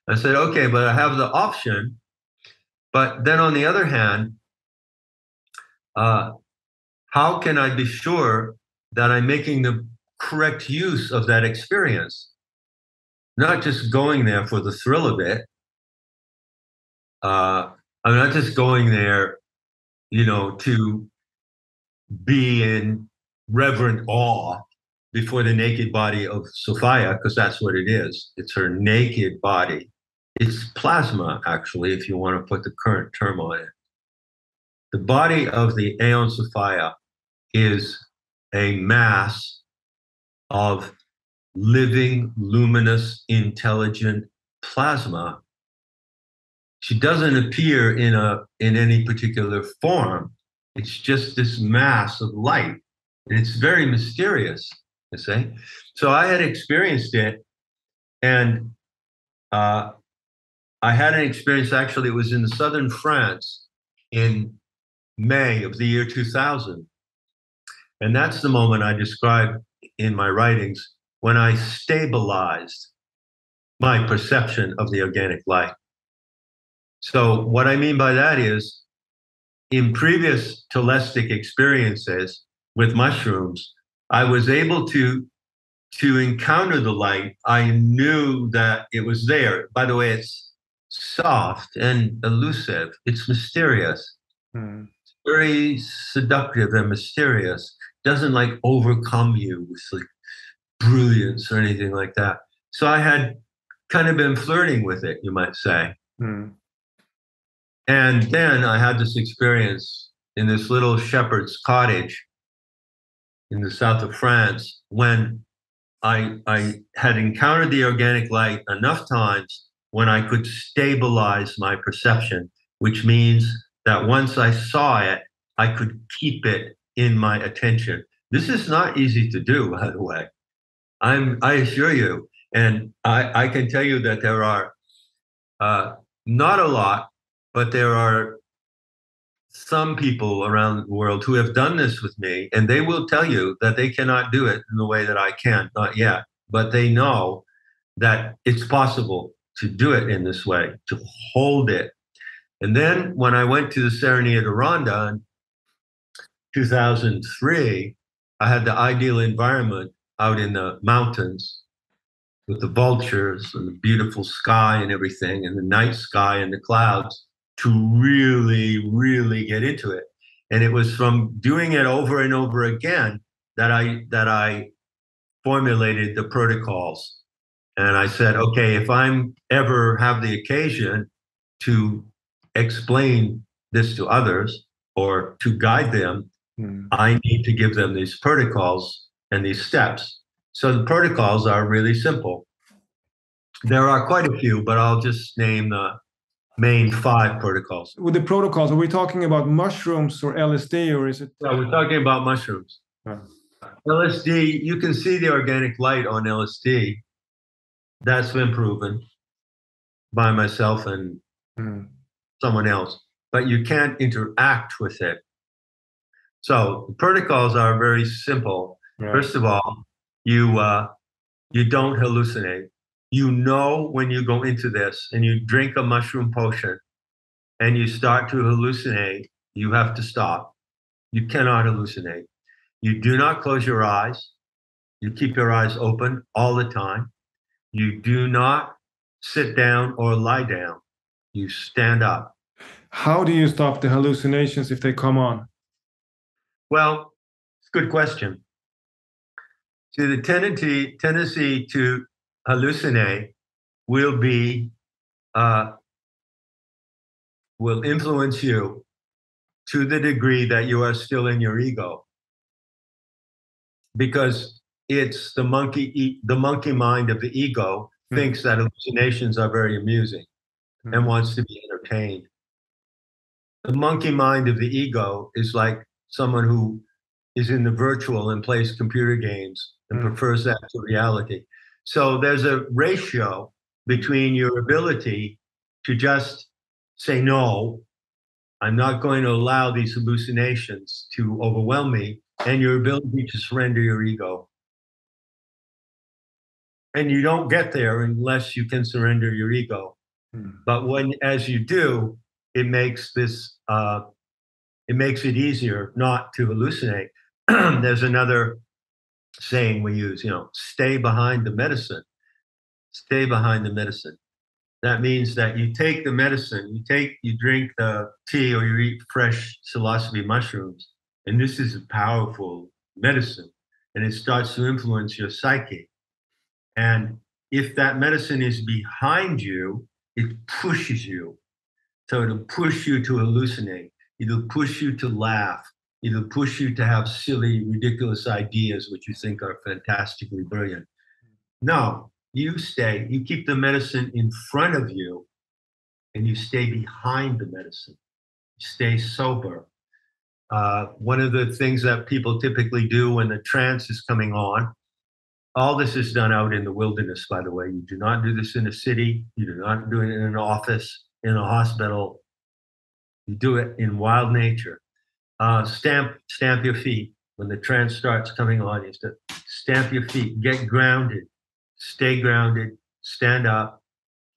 [SPEAKER 3] I said, okay, but I have the option. But then on the other hand, how can I be sure that I'm making the correct use of that experience? Not just going there for the thrill of it. I'm not just going there, to be in reverent awe before the naked body of Sophia, because that's what it is. It's her naked body. It's plasma, actually, if you want to put the current term on it. The body of the Aeon Sophia is a mass of living, luminous, intelligent plasma. She doesn't appear in any particular form. It's just this mass of light. And it's very mysterious, you see. So I had experienced it, and I had an experience, actually, it was in southern France in May of the year 2000. And that's the moment I describe in my writings when I stabilized my perception of the organic light. So what I mean by that is, in previous telestic experiences with mushrooms, I was able to encounter the light. I knew that it was there. By the way, it's soft and elusive. It's mysterious. It's very seductive and mysterious. Doesn't like overcome you with like brilliance or anything like that. So I had kind of been flirting with it, you might say. And then I had this experience in this little shepherd's cottage in the south of France when I had encountered the organic light enough times when I could stabilize my perception, which means that once I saw it, I could keep it in my attention. This is not easy to do, by the way. I assure you. And I can tell you that there are not a lot, but there are some people around the world who have done this with me, and they will tell you that they cannot do it in the way that I can, not yet, but they know that it's possible to do it in this way, to hold it. And then when I went to the Serranía de Ronda in 2003, I had the ideal environment out in the mountains with the vultures and the beautiful sky and everything, and the night sky and the clouds, to really, really get into it. And it was from doing it over and over again that I formulated the protocols. And I said, okay, if I'm ever have the occasion to explain this to others or to guide them, I need to give them these protocols and these steps. So the protocols are really simple. There are quite a few, but I'll just name the main 5 protocols.
[SPEAKER 1] With the protocols, are we talking about mushrooms or LSD, or is it?
[SPEAKER 3] So we're talking about mushrooms. LSD, you can see the organic light on LSD. That's been proven by myself and someone else, but you can't interact with it. So the protocols are very simple.
[SPEAKER 1] Right.
[SPEAKER 3] First of all, you don't hallucinate. You know when you go into this and you drink a mushroom potion and you start to hallucinate, you have to stop. You cannot hallucinate. You do not close your eyes. You keep your eyes open all the time. You do not sit down or lie down. You stand up.
[SPEAKER 1] How do you stop the hallucinations if they come on?
[SPEAKER 3] Well, it's a good question. See, the tendency to hallucinate will influence you to the degree that you are still in your ego, because it's the monkey mind of the ego thinks that hallucinations are very amusing and wants to be entertained. The monkey mind of the ego is like someone who is in the virtual and plays computer games and prefers that to reality. So there's a ratio between your ability to just say, no, I'm not going to allow these hallucinations to overwhelm me, and your ability to surrender your ego. And you don't get there unless you can surrender your ego. But as you do, it makes it easier not to hallucinate. There's another saying we use, stay behind the medicine. Stay behind the medicine. That means that you take the medicine, you drink the tea, or you eat fresh psilocybe mushrooms, and this is a powerful medicine, and it starts to influence your psyche. And if that medicine is behind you, it pushes you. So it'll push you to hallucinate. It'll push you to laugh. It'll push you to have silly, ridiculous ideas, which you think are fantastically brilliant. No, you keep the medicine in front of you, and you stay behind the medicine. You stay sober. One of the things that people typically do when the trance is coming on, all this is done out in the wilderness, by the way. You do not do this in a city. You do not do it in an office, in a hospital. You do it in wild nature. Stamp your feet. When the trance starts coming on, you have to stamp your feet, get grounded, stay grounded, stand up,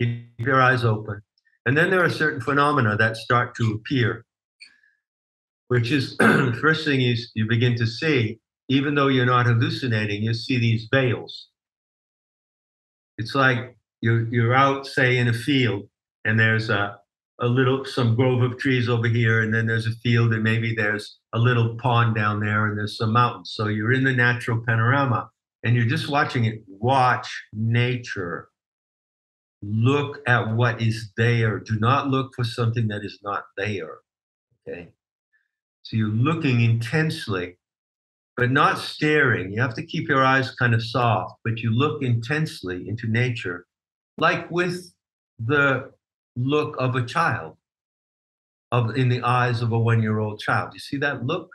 [SPEAKER 3] keep your eyes open. And then there are certain phenomena that start to appear, which is the first thing is you begin to see, even though you're not hallucinating, you see these veils. It's like you're out, say, in a field, and there's some grove of trees over here, and then there's a field, and maybe there's a little pond down there, and there's some mountains. So you're in the natural panorama, and you're just watching it. Watch nature. Look at what is there. Do not look for something that is not there. Okay? So you're looking intensely, but not staring. You have to keep your eyes kind of soft, but you look intensely into nature, like with the look of a child, in the eyes of a 1-year-old child. You see that look?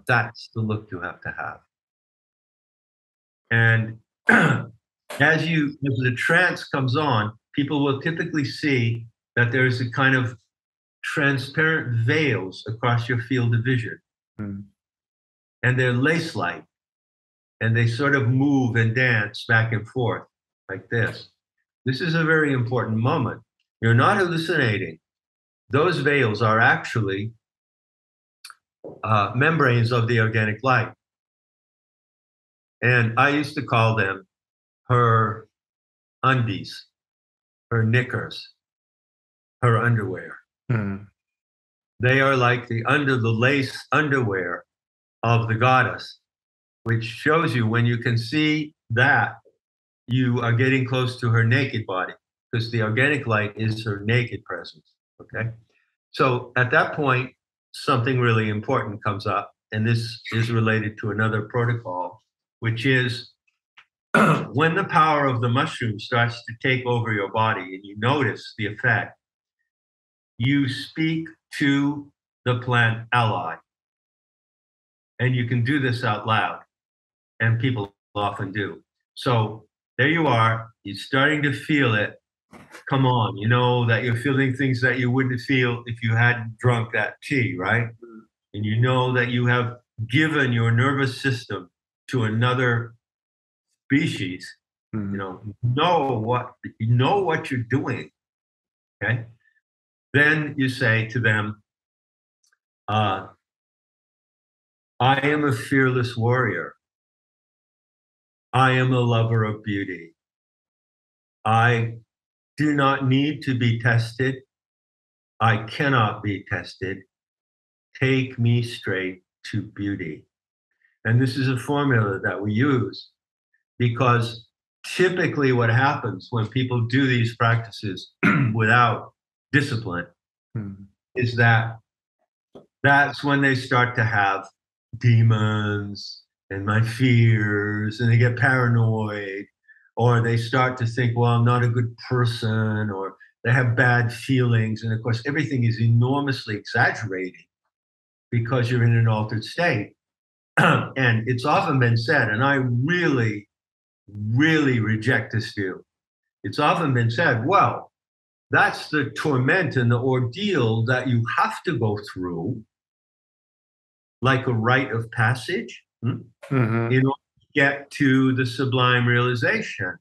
[SPEAKER 3] That's the look you have to have. And as the trance comes on, people will typically see that there's a kind of transparent veils across your field of vision. And they're lace-like, and they sort of move and dance back and forth like this. This is a very important moment. You're not hallucinating. Those veils are actually membranes of the organic light. And I used to call them her undies, her knickers, her underwear. They are like the lace underwear of the goddess, which shows you when you can see that, you are getting close to her naked body, because the organic light is her naked presence. Okay? So at that point, something really important comes up, and this is related to another protocol, which is when the power of the mushroom starts to take over your body and you notice the effect, you speak to the plant ally. And you can do this out loud, and people often do. So there you are, you're starting to feel it. Come on, you know that you're feeling things that you wouldn't feel if you hadn't drunk that tea, right? And you know that you have given your nervous system to another species. You know what you're doing. Okay. Then you say to them, I am a fearless warrior. I am a lover of beauty. I do not need to be tested. I cannot be tested. Take me straight to beauty. And this is a formula that we use because typically what happens when people do these practices without discipline is that that's when they start to have demons and my fears, and they get paranoid, or they start to think, well, I'm not a good person, or they have bad feelings. And of course, everything is enormously exaggerated because you're in an altered state. And it's often been said, and I really, really reject this view. It's often been said, well, that's the torment and the ordeal that you have to go through, like a rite of passage, in order to get to the sublime realization,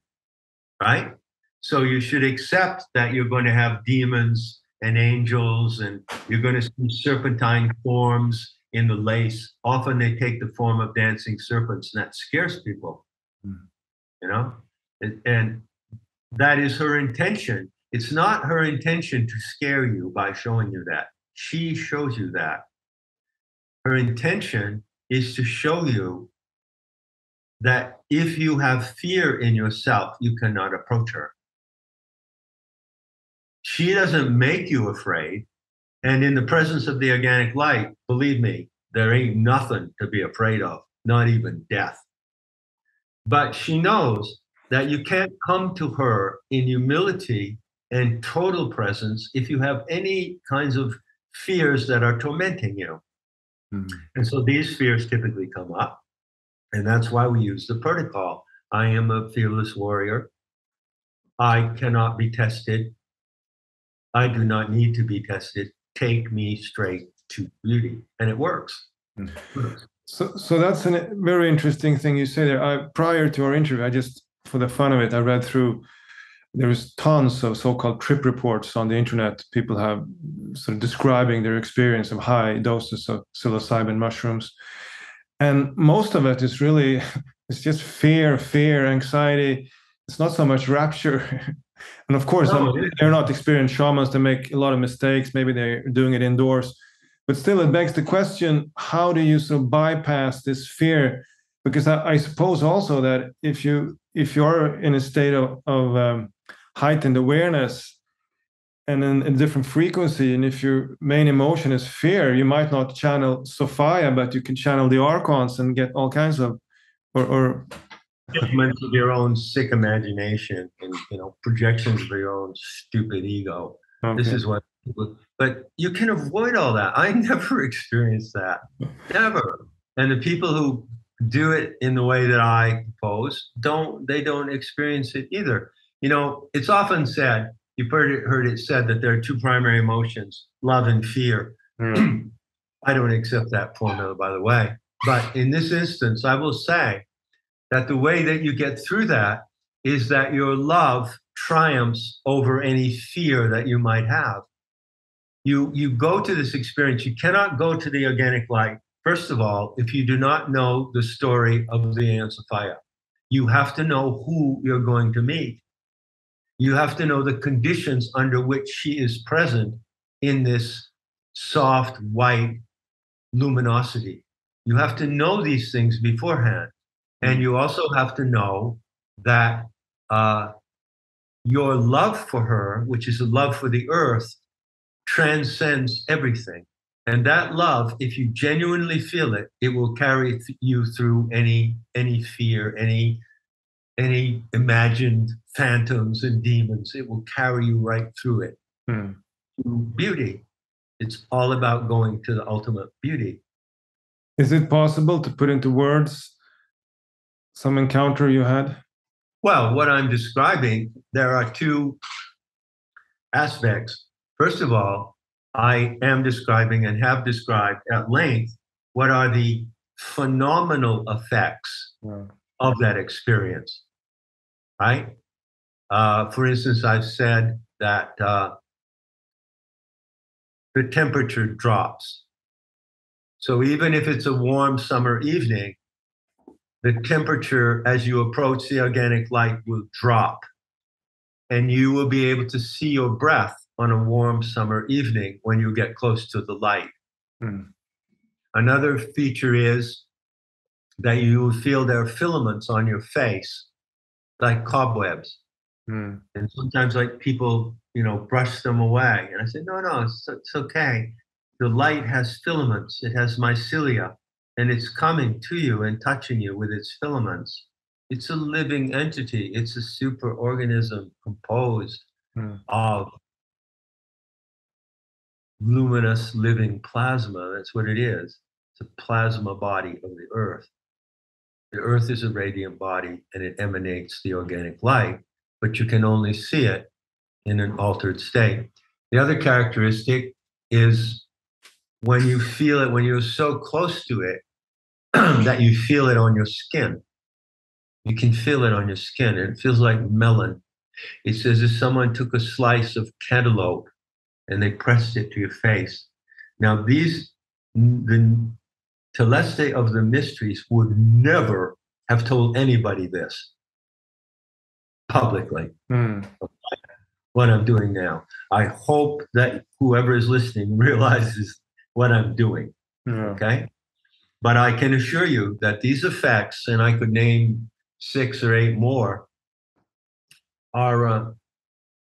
[SPEAKER 3] right? So you should accept that you're going to have demons and angels, and you're going to see serpentine forms in the lace. Often they take the form of dancing serpents, and that scares people, you know? And that is her intention. It's not her intention to scare you by showing you that. She shows you that. Her intention is to show you that if you have fear in yourself, you cannot approach her. She doesn't make you afraid. And in the presence of the organic light, believe me, there ain't nothing to be afraid of, not even death. But she knows that you can't come to her in humility and total presence if you have any kinds of fears that are tormenting you. And so these fears typically come up. And that's why we use the protocol. I am a fearless warrior. I cannot be tested. I do not need to be tested. Take me straight to beauty. And it works.
[SPEAKER 1] So that's a very interesting thing you say there. Prior to our interview, I just, for the fun of it, I read through, there's tons of so-called trip reports on the internet. People have sort of describing their experience of high doses of psilocybin mushrooms. And most of it is really, it's just fear, anxiety. It's not so much rapture. And of course, they're not experienced shamans. They make a lot of mistakes. Maybe they're doing it indoors. But still, it begs the question, how do you sort of bypass this fear? Because I suppose also that if you're in a state of heightened awareness and in a different frequency, and if your main emotion is fear, you might not channel Sophia, but you can channel the archons and get all kinds of or
[SPEAKER 3] Judgments of your own sick imagination and projections of your own stupid ego. Okay. This is what people, but you can avoid all that. I never experienced that. Never. And the people who do it in the way that I propose don't experience it either. It's often said, you've heard it said that there are two primary emotions, love and fear. I don't accept that formula, by the way. But in this instance, I will say that the way that you get through that is that your love triumphs over any fear that you might have. You go to this experience. You cannot go to the organic light, first of all, if you do not know the story of the Aunt Sophia. You have to know who you're going to meet. You have to know the conditions under which she is present in this soft, white luminosity. You have to know these things beforehand. And you also have to know that your love for her, which is a love for the earth, transcends everything. And that love, if you genuinely feel it, it will carry you through any fear, any any imagined phantoms and demons. It will carry you right through it
[SPEAKER 1] Hmm.
[SPEAKER 3] to beauty. It's all about going to the ultimate beauty.
[SPEAKER 1] Is it possible to put into words some encounter you had?
[SPEAKER 3] Well, what I'm describing, there are two aspects. First of all, I am describing and have described at length what are the phenomenal effects
[SPEAKER 1] Yeah.
[SPEAKER 3] of that experience, right? For instance, I've said that the temperature drops. So even if it's a warm summer evening, the temperature as you approach the organic light will drop, and you will be able to see your breath on a warm summer evening when you get close to the light.
[SPEAKER 1] Hmm.
[SPEAKER 3] Another feature is that you will feel there are filaments on your face, like cobwebs.
[SPEAKER 1] Hmm.
[SPEAKER 3] And sometimes, like people, brush them away. And I say, no, it's okay. The light has filaments, it has mycelia, and it's coming to you and touching you with its filaments. It's a living entity, it's a superorganism composed
[SPEAKER 1] Hmm.
[SPEAKER 3] of luminous living plasma. That's what it is. It's a plasma body of the earth. The earth is a radiant body and it emanates the organic light, but you can only see it in an altered state. The other characteristic is when you feel it, when you're so close to it that you feel it on your skin. You can feel it on your skin, and it feels like melon. It's as if someone took a slice of cantaloupe and they pressed it to your face. Now, the Teleste of the Mysteries would never have told anybody this publicly,
[SPEAKER 1] Hmm.
[SPEAKER 3] what I'm doing now. I hope that whoever is listening realizes what I'm doing,
[SPEAKER 1] Yeah.
[SPEAKER 3] okay? But I can assure you that these effects, and I could name 6 or 8 more, are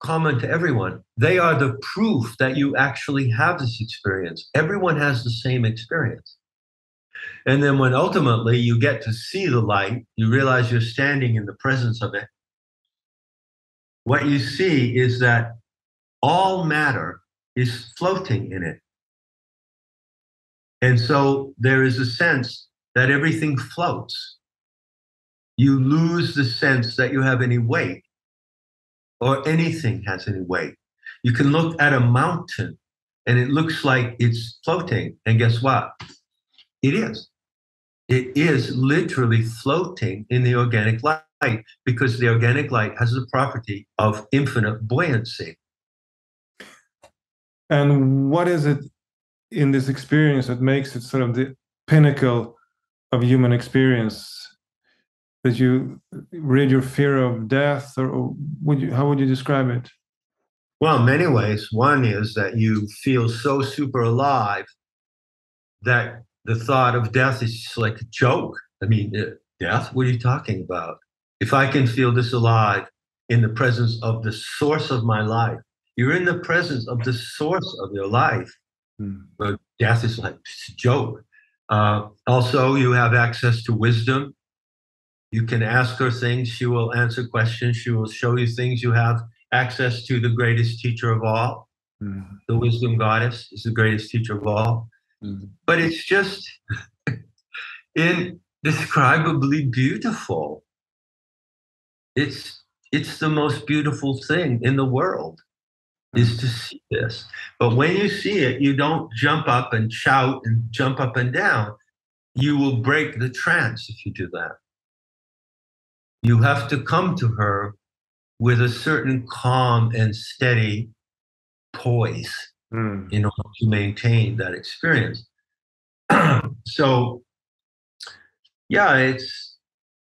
[SPEAKER 3] common to everyone. They are the proof that you actually have this experience. Everyone has the same experience. And then when ultimately you get to see the light, you realize you're standing in the presence of it. What you see is that all matter is floating in it. And so there is a sense that everything floats. You lose the sense that you have any weight or anything has any weight. You can look at a mountain and it looks like it's floating. And guess what? It is. It is literally floating in the organic light because the organic light has the property of infinite buoyancy.
[SPEAKER 1] And what is it in this experience that makes it sort of the pinnacle of human experience? That you rid your fear of death, or how would you describe it?
[SPEAKER 3] Well, in many ways. One is that you feel so super alive that the thought of death is just like a joke. I mean, death? What are you talking about? If I can feel this alive in the presence of the source of my life, you're in the presence of the source of your life. But death is like it's a joke. Also, you have access to wisdom. You can ask her things. She will answer questions. She will show you things. You have access to the greatest teacher of all. The wisdom goddess is the greatest teacher of all. But it's just indescribably beautiful. It's the most beautiful thing in the world is to see this. But when you see it, you don't jump up and shout and jump up and down. You will break the trance if you do that. You have to come to her with a certain calm and steady poise in order to maintain that experience. So, yeah, it's,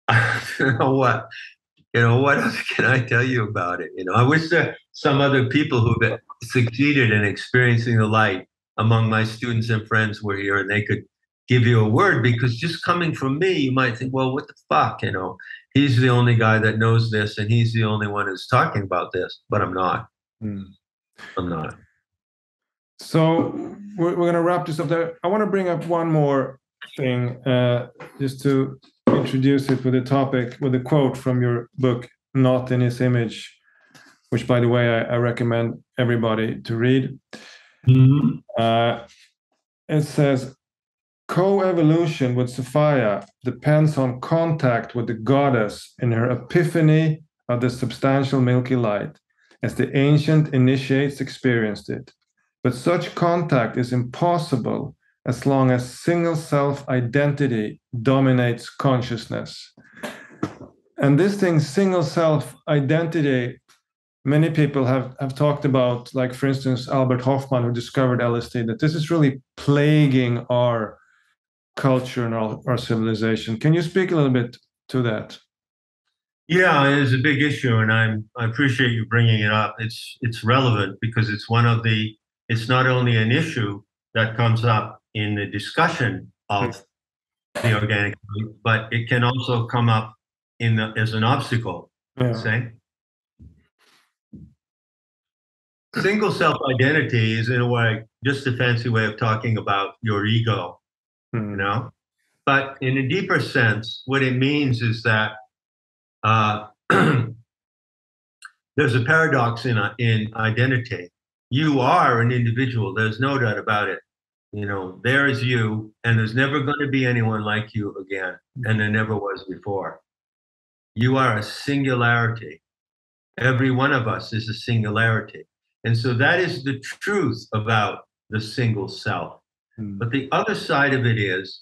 [SPEAKER 3] I don't know what else can I tell you about it? I wish there some other people who succeeded in experiencing the light among my students and friends were here and they could give you a word, because just coming from me, you might think, well, what the fuck, he's the only guy that knows this and he's the only one who's talking about this, but I'm not. I'm not.
[SPEAKER 1] So we're going to wrap this up there. I want to bring up one more thing, just to introduce it with a topic, with a quote from your book, Not in His Image, which, by the way, I recommend everybody to read. It says, co-evolution with Sophia depends on contact with the goddess in her epiphany of the substantial milky light, as the ancient initiates experienced it. But such contact is impossible as long as single self-identity dominates consciousness. And this thing, single self-identity, many people have talked about, like, for instance, Albert Hoffman, who discovered LSD, that this is really plaguing our culture and our civilization. Can you speak a little bit to that?
[SPEAKER 3] Yeah, it is a big issue, and I appreciate you bringing it up. It's relevant because it's not only an issue that comes up in the discussion of the organic, but it can also come up as an obstacle. Say, single self-identity is, in a way, just a fancy way of talking about your ego, you know. But in a deeper sense, what it means is that there's a paradox in identity. You are an individual. There's no doubt about it. You know, there is you, and there's never going to be anyone like you again, and there never was before. You are a singularity. Every one of us is a singularity. And so that is the truth about the single self. But the other side of it is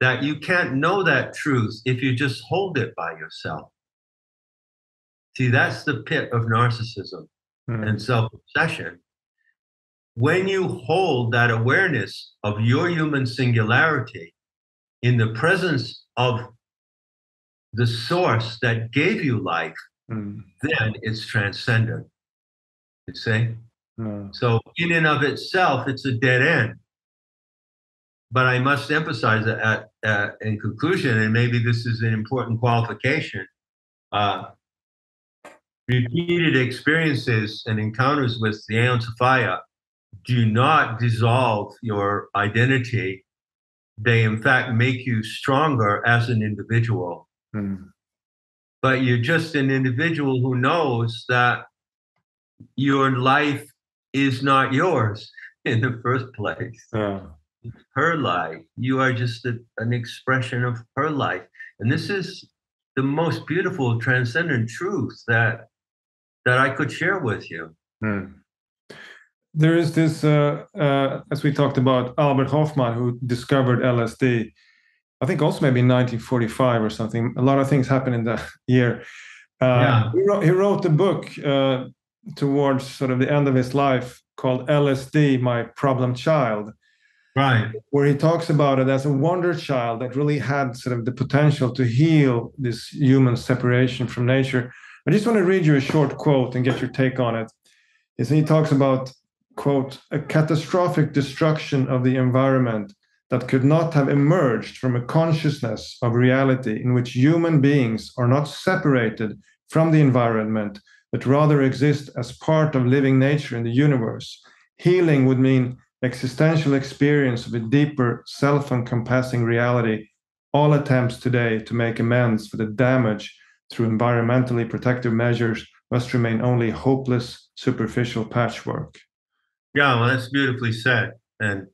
[SPEAKER 3] that you can't know that truth if you just hold it by yourself. See, that's the pit of narcissism and self-obsession. When you hold that awareness of your human singularity in the presence of the source that gave you life, then it's transcendent. You see? So in and of itself, it's a dead end. But I must emphasize that in conclusion, and maybe this is an important qualification, repeated experiences and encounters with the Aeon Sophia do not dissolve your identity. They, in fact, make you stronger as an individual. But you're just an individual who knows that your life is not yours in the first place. It's her life. You are just an expression of her life. And this is the most beautiful, transcendent truth that I could share with you.
[SPEAKER 1] There is this, as we talked about, Albert Hoffman, who discovered LSD, I think also maybe in 1945 or something. A lot of things happened in that year. He wrote a book towards sort of the end of his life called LSD, My Problem Child.
[SPEAKER 3] Right.
[SPEAKER 1] Where he talks about it as a wonder child that really had sort of the potential to heal this human separation from nature. I just want to read you a short quote and get your take on it. He talks about, quote, a catastrophic destruction of the environment that could not have emerged from a consciousness of reality in which human beings are not separated from the environment, but rather exist as part of living nature in the universe. Healing would mean existential experience of a deeper, self-encompassing reality. All attempts today to make amends for the damage through environmentally protective measures must remain only hopeless, superficial patchwork.
[SPEAKER 3] Yeah, well, that's beautifully said. And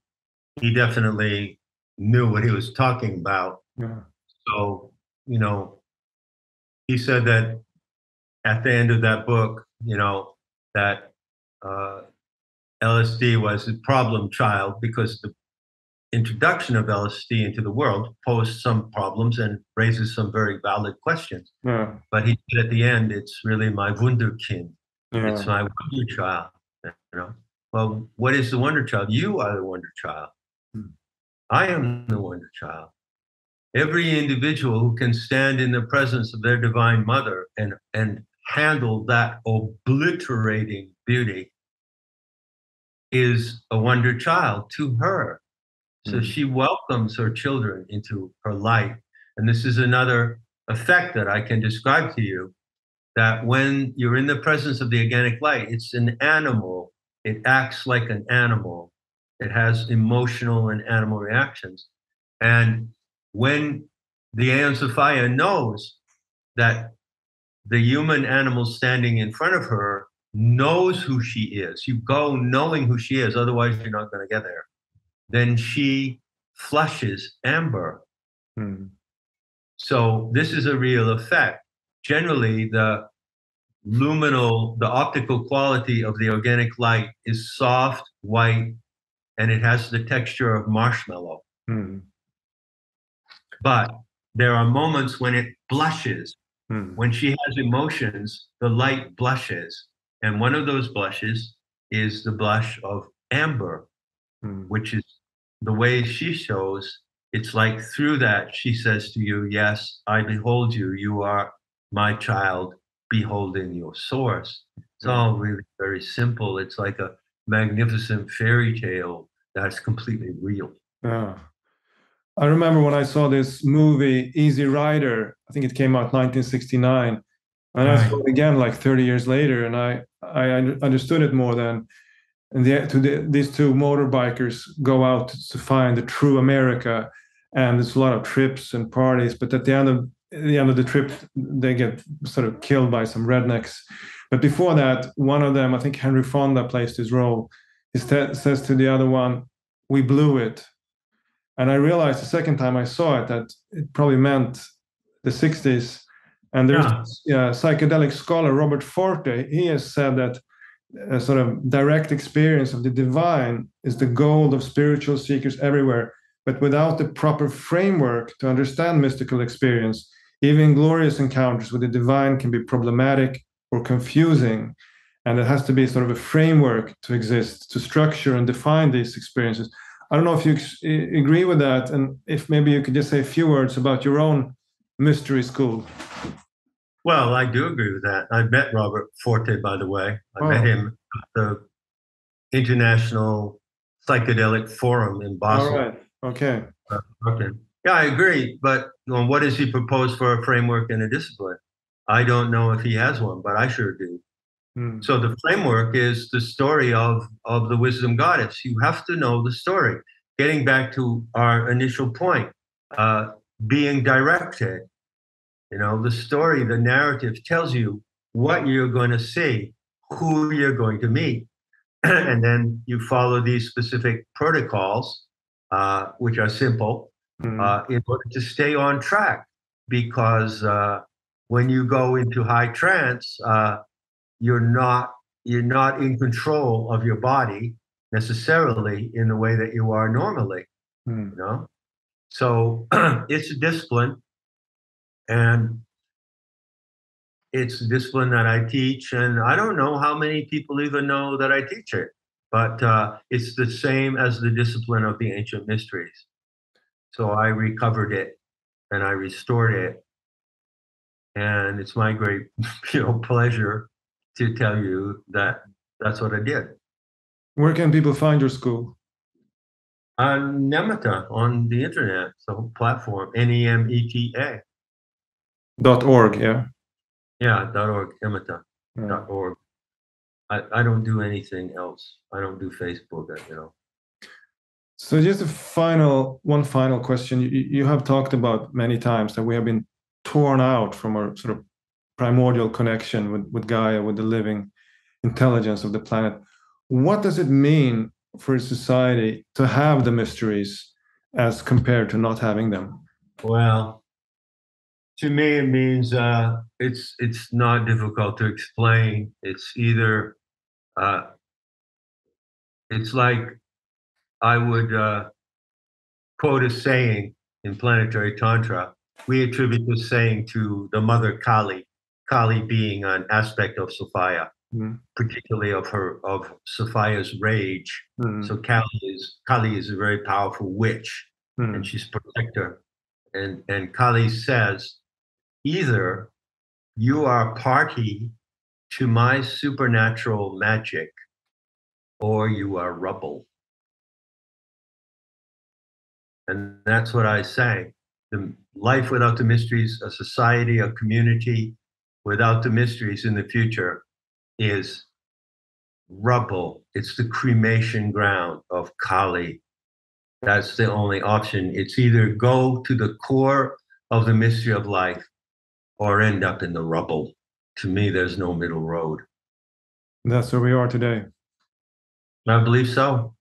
[SPEAKER 3] he definitely knew what he was talking about. So, you know, he said that at the end of that book, you know, that LSD was a problem child because the introduction of LSD into the world posed some problems and raises some very valid questions. But he said at the end, it's really my Wunderkind. It's my wonder child. You know? Well, what is the wonder child? You are the wonder child. I am the wonder child. Every individual who can stand in the presence of their divine mother and handle that obliterating beauty is a wonder child to her. So she welcomes her children into her life. And this is another effect that I can describe to you, that when you're in the presence of the organic light, it's an animal. It acts like an animal. It has emotional and animal reactions. And when the Aeon Sophia knows that the human animal standing in front of her knows who she is. You go knowing who she is, otherwise you're not going to get there. Then she flushes amber.
[SPEAKER 1] Hmm.
[SPEAKER 3] So this is a real effect. Generally, the optical quality of the organic light is soft, white, and it has the texture of marshmallow.
[SPEAKER 1] Hmm.
[SPEAKER 3] But there are moments when it blushes.
[SPEAKER 1] Hmm.
[SPEAKER 3] When she has emotions, the light blushes. And one of those blushes is the blush of amber,
[SPEAKER 1] Hmm.
[SPEAKER 3] which is the way she shows. It's like through that, she says to you, yes, I behold you. You are my child, beholding your source. It's all really very simple. It's like a magnificent fairy tale that's completely real.
[SPEAKER 1] Yeah. I remember when I saw this movie, Easy Rider. I think it came out 1969. And I saw it again like 30 years later, and I understood it more than. And these two motorbikers go out to find the true America, and there's a lot of trips and parties. But at the end of the trip, they get sort of killed by some rednecks. But before that, one of them, I think Henry Fonda plays this role. He says to the other one, "We blew it." And I realized the second time I saw it that it probably meant the 60s. And there's psychedelic scholar Robert Forte. He has said that a sort of direct experience of the divine is the goal of spiritual seekers everywhere. But without the proper framework to understand mystical experience, even glorious encounters with the divine can be problematic or confusing. And it has to be sort of a framework to exist, to structure and define these experiences. I don't know if you agree with that, and if maybe you could just say a few words about your own mystery school.
[SPEAKER 3] Well, I do agree with that. I met Robert Forte, by the way. I met him at the International Psychedelic Forum in Basel.
[SPEAKER 1] All right. Okay.
[SPEAKER 3] Okay. Yeah, I agree. But what does he propose for a framework and a discipline? I don't know if he has one, but I sure do. So the framework is the story of the wisdom goddess. You have to know the story. Getting back to our initial point, being directed. You know, the story, the narrative tells you what you're going to see, who you're going to meet. And then you follow these specific protocols, which are simple, in order to stay on track. Because when you go into high trance, you're not in control of your body necessarily in the way that you are normally. You know, so it's a discipline. And it's a discipline that I teach, and I don't know how many people even know that I teach it, but it's the same as the discipline of the ancient mysteries. So I recovered it and I restored it, and it's my great, pleasure to tell you that that's what I did.
[SPEAKER 1] Where can people find your school?
[SPEAKER 3] Nemeta on the internet, so platform, NEMETA.
[SPEAKER 1] .org, yeah.
[SPEAKER 3] Yeah, .org, Nemeta.org. I don't do anything else. I don't do Facebook,
[SPEAKER 1] So just one final question. You have talked about many times that we have been torn out from our sort of primordial connection with Gaia, with the living intelligence of the planet. What does it mean for a society to have the mysteries as compared to not having them?
[SPEAKER 3] Well, to me, it means it's not difficult to explain. It's either it's like I would quote a saying in Planetary Tantra. We attribute this saying to the mother Kali, Kali being an aspect of Sophia, particularly of Sophia's rage. So Kali is a very powerful witch, and she's protector. And Kali says, either you are party to my supernatural magic, or you are rubble. And that's what I say. The life without the mysteries, a society, a community without the mysteries in the future is rubble. It's the cremation ground of Kali. That's the only option. It's either go to the core of the mystery of life or end up in the rubble. To me, there's no middle road.
[SPEAKER 1] That's where we are today.
[SPEAKER 3] I believe so.